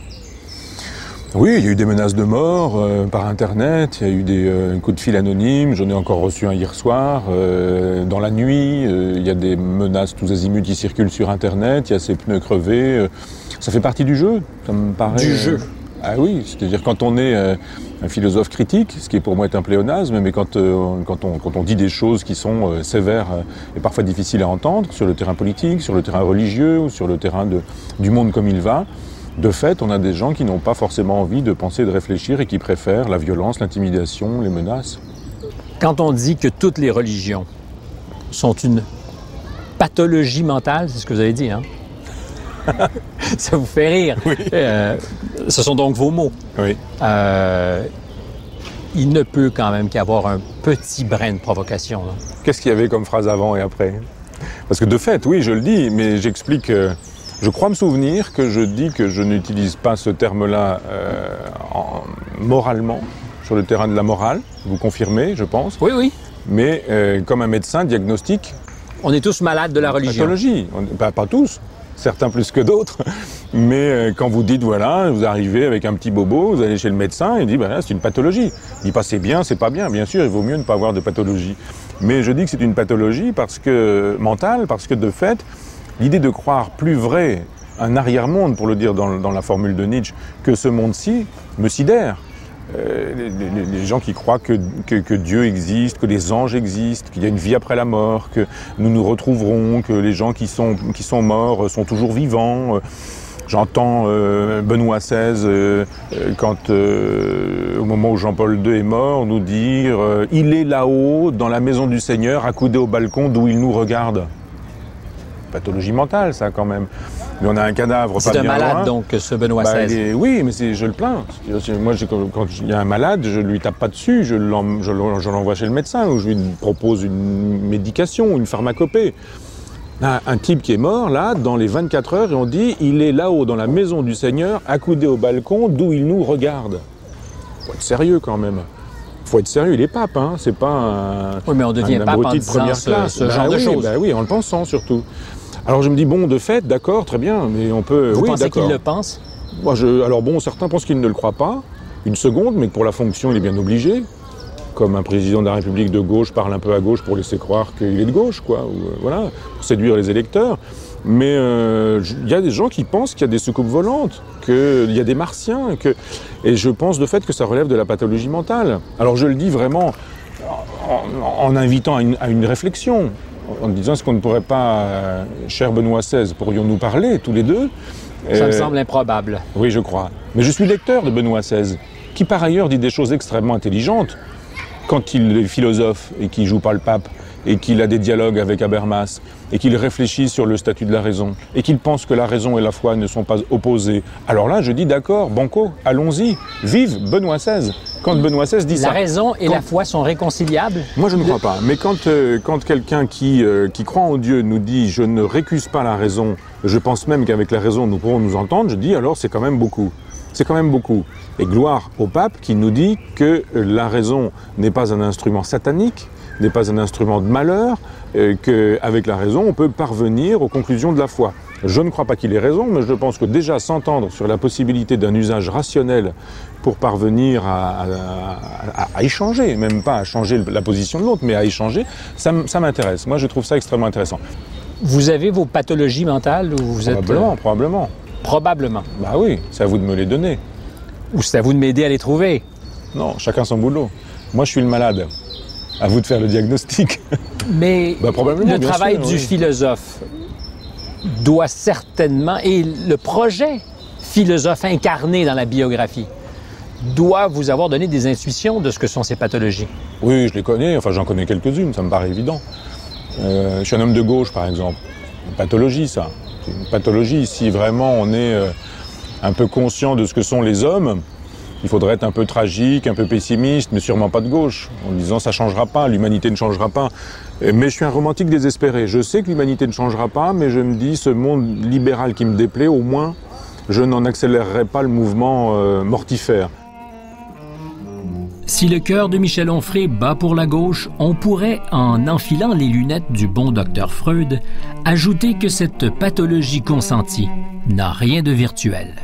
S2: Oui, il y a eu des menaces de mort par Internet, il y a eu des coups de fil anonymes, j'en ai encore reçu un hier soir, dans la nuit, il y a des menaces tous azimuts qui circulent sur Internet, il y a ces pneus crevés, ça fait partie du jeu, ça me paraît...
S3: Du jeu.
S2: Ah oui, c'est-à-dire quand on est un philosophe critique, ce qui pour moi est un pléonasme, mais quand on dit des choses qui sont sévères et parfois difficiles à entendre, sur le terrain politique, sur le terrain religieux ou sur le terrain du monde comme il va, de fait, on a des gens qui n'ont pas forcément envie de penser, de réfléchir et qui préfèrent la violence, l'intimidation, les menaces.
S3: Quand on dit que toutes les religions sont une pathologie mentale, c'est ce que vous avez dit, hein? Ça vous fait rire.
S2: Oui.
S3: Ce sont donc vos mots.
S2: Oui.
S3: Il ne peut quand même qu'avoir un petit brin de provocation. Là.
S2: Qu'est-ce qu'il y avait comme phrase avant et après? Parce que de fait, oui, je le dis, mais j'explique... Je crois me souvenir que je dis que je n'utilise pas ce terme-là moralement, sur le terrain de la morale. Vous confirmez, je pense.
S3: Oui, oui.
S2: Mais comme un médecin diagnostique...
S3: On est tous malades de la religion.
S2: Pathologie. Pas tous, certains plus que d'autres. Mais quand vous dites, voilà, vous arrivez avec un petit bobo, vous allez chez le médecin, il dit, ben là, c'est une pathologie. Il dit pas c'est bien, c'est pas bien. Bien sûr, il vaut mieux ne pas avoir de pathologie. Mais je dis que c'est une pathologie mentale, parce que de fait... L'idée de croire plus vrai un arrière-monde, pour le dire dans la formule de Nietzsche, que ce monde-ci, me sidère. Les gens qui croient que Dieu existe, que les anges existent, qu'il y a une vie après la mort, que nous nous retrouverons, que les gens qui sont morts sont toujours vivants. J'entends Benoît XVI, au moment où Jean-Paul II est mort, nous dire « Il est là-haut, dans la maison du Seigneur, accoudé au balcon d'où il nous regarde ». Pathologie mentale, ça, quand même. Mais on a un cadavre pas bien loin. C'est un malade,
S3: donc, ce Benoît XVI.
S2: Oui, mais je le plains. Moi, quand il y a un malade, je ne lui tape pas dessus, je l'envoie chez le médecin, ou je lui propose une médication, une pharmacopée. Un type qui est mort, là, dans les 24 heures, et on dit, il est là-haut, dans la maison du Seigneur, accoudé au balcon, d'où il nous regarde. Faut être sérieux, quand même. Faut être sérieux, il est pape, hein. C'est pas un...
S3: Oui, mais on devient pape en disant ce genre de choses.
S2: Oui, en le pensant, surtout. Alors je me dis, bon, de fait, d'accord, très bien, mais on peut...
S3: Vous pensez qu'il le pense?
S2: Alors bon, certains pensent qu'il ne le croit pas, une seconde, mais que pour la fonction, il est bien obligé. comme un président de la République de gauche parle un peu à gauche pour laisser croire qu'il est de gauche, quoi, ou, voilà, pour séduire les électeurs. Mais il y a des gens qui pensent qu'il y a des soucoupes volantes, qu'il y a des martiens, et je pense de fait que ça relève de la pathologie mentale. Alors je le dis vraiment en invitant à une réflexion, en disant est-ce qu'on ne pourrait pas, cher Benoît XVI, pourrions-nous parler tous les deux?
S3: Ça me semble improbable.
S2: Oui, je crois. Mais je suis lecteur de Benoît XVI, qui par ailleurs dit des choses extrêmement intelligentes quand il est philosophe et qu'il ne joue pas le pape, et qu'il a des dialogues avec Habermas, et qu'il réfléchit sur le statut de la raison, et qu'il pense que la raison et la foi ne sont pas opposées. Alors là, je dis d'accord, banco, allons-y, vive Benoît XVI. Quand Benoît XVI dit ça...
S3: La raison et la foi sont réconciliables?
S2: Moi, je ne crois pas. Mais quand quelqu'un qui croit en Dieu nous dit « je ne récuse pas la raison, je pense même qu'avec la raison nous pourrons nous entendre », je dis alors c'est quand même beaucoup. C'est quand même beaucoup. Et gloire au pape qui nous dit que la raison n'est pas un instrument satanique, n'est pas un instrument de malheur, qu'avec la raison, on peut parvenir aux conclusions de la foi. Je ne crois pas qu'il ait raison, mais je pense que déjà s'entendre sur la possibilité d'un usage rationnel pour parvenir à échanger, même pas à changer la position de l'autre, mais à échanger, ça m'intéresse. Moi, je trouve ça extrêmement intéressant.
S3: Vous avez vos pathologies mentales ou vous
S2: Probablement.
S3: Probablement.
S2: Bah oui, c'est à vous de me les donner.
S3: Ou c'est à vous de m'aider à les trouver?
S2: Non, chacun son boulot. Moi, je suis le malade. À vous de faire le diagnostic.
S3: Mais le travail du philosophe doit certainement, et le projet philosophe incarné dans la biographie, doit vous avoir donné des intuitions de ce que sont ces pathologies.
S2: Oui, je les connais, enfin j'en connais quelques-unes, ça me paraît évident. Je suis un homme de gauche, par exemple. Une pathologie, ça. C'est une pathologie. Si vraiment on est un peu conscient de ce que sont les hommes, il faudrait être un peu tragique, un peu pessimiste, mais sûrement pas de gauche, en disant ça ne changera pas, l'humanité ne changera pas. Mais je suis un romantique désespéré. Je sais que l'humanité ne changera pas, mais je me dis, ce monde libéral qui me déplaît, au moins, je n'en accélérerai pas le mouvement mortifère.
S1: Si le cœur de Michel Onfray bat pour la gauche, on pourrait, en enfilant les lunettes du bon docteur Freud, ajouter que cette pathologie consentie n'a rien de virtuel.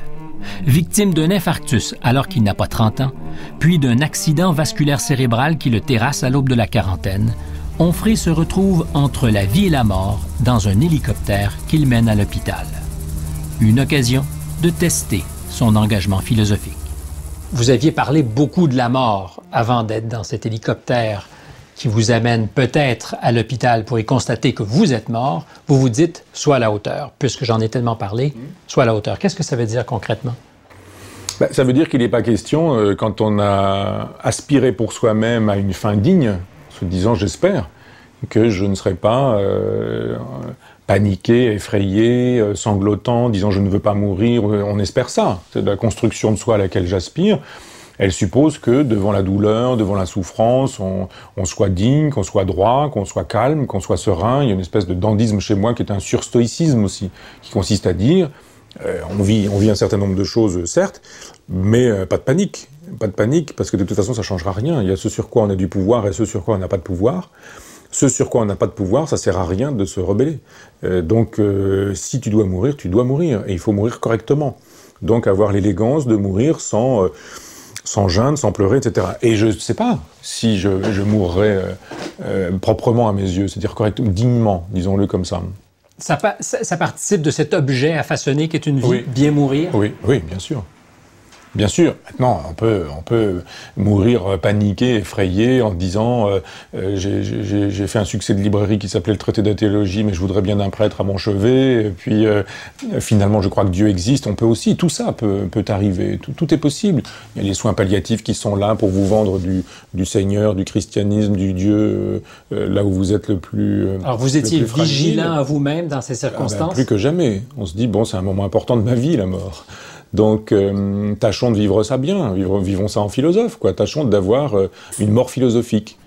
S1: Victime d'un infarctus alors qu'il n'a pas 30 ans, puis d'un accident vasculaire cérébral qui le terrasse à l'aube de la quarantaine, Onfray se retrouve entre la vie et la mort dans un hélicoptère qu'il mène à l'hôpital. Une occasion de tester son engagement philosophique.
S3: Vous aviez parlé beaucoup de la mort avant d'être dans cet hélicoptère qui vous amène peut-être à l'hôpital pour y constater que vous êtes mort. Vous vous dites « sois à la hauteur ». Puisque j'en ai tellement parlé, « sois à la hauteur ». Qu'est-ce que ça veut dire concrètement?
S2: Ça veut dire qu'il n'est pas question, quand on a aspiré pour soi-même à une fin digne, se disant j'espère, que je ne serai pas paniqué, effrayé, sanglotant, disant je ne veux pas mourir, on espère ça. C'est la construction de soi à laquelle j'aspire. Elle suppose que devant la douleur, devant la souffrance, on soit digne, qu'on soit droit, qu'on soit calme, qu'on soit serein. Il y a une espèce de dandisme chez moi qui est un surstoïcisme aussi, qui consiste à dire on vit un certain nombre de choses, certes, mais pas de panique. Pas de panique, parce que de toute façon, ça ne changera rien. Il y a ce sur quoi on a du pouvoir et ce sur quoi on n'a pas de pouvoir. Ce sur quoi on n'a pas de pouvoir, ça sert à rien de se rebeller. Donc, si tu dois mourir, et il faut mourir correctement. Donc, avoir l'élégance de mourir sans gêne, sans pleurer, etc. Et je ne sais pas si je mourrais proprement à mes yeux, c'est-à-dire correctement, dignement, disons-le comme ça.
S3: Ça participe de cet objet à façonner qu'est une vie, oui. Bien mourir?
S2: Oui, bien sûr. Bien sûr. Maintenant, on peut mourir paniqué, effrayé, en disant j'ai fait un succès de librairie qui s'appelait le traité de théologie, mais je voudrais bien un prêtre à mon chevet. Et puis finalement, je crois que Dieu existe. On peut aussi, tout ça peut arriver. Tout est possible. Il y a les soins palliatifs qui sont là pour vous vendre du Seigneur, du christianisme, du Dieu, là où vous êtes le plus.
S3: Alors vous étiez vigilant à vous-même dans ces circonstances?
S2: Plus que jamais. On se dit bon, c'est un moment important de ma vie, la mort. Donc, tâchons de vivre ça bien, vivons ça en philosophe, quoi. Tâchons d'avoir une mort philosophique.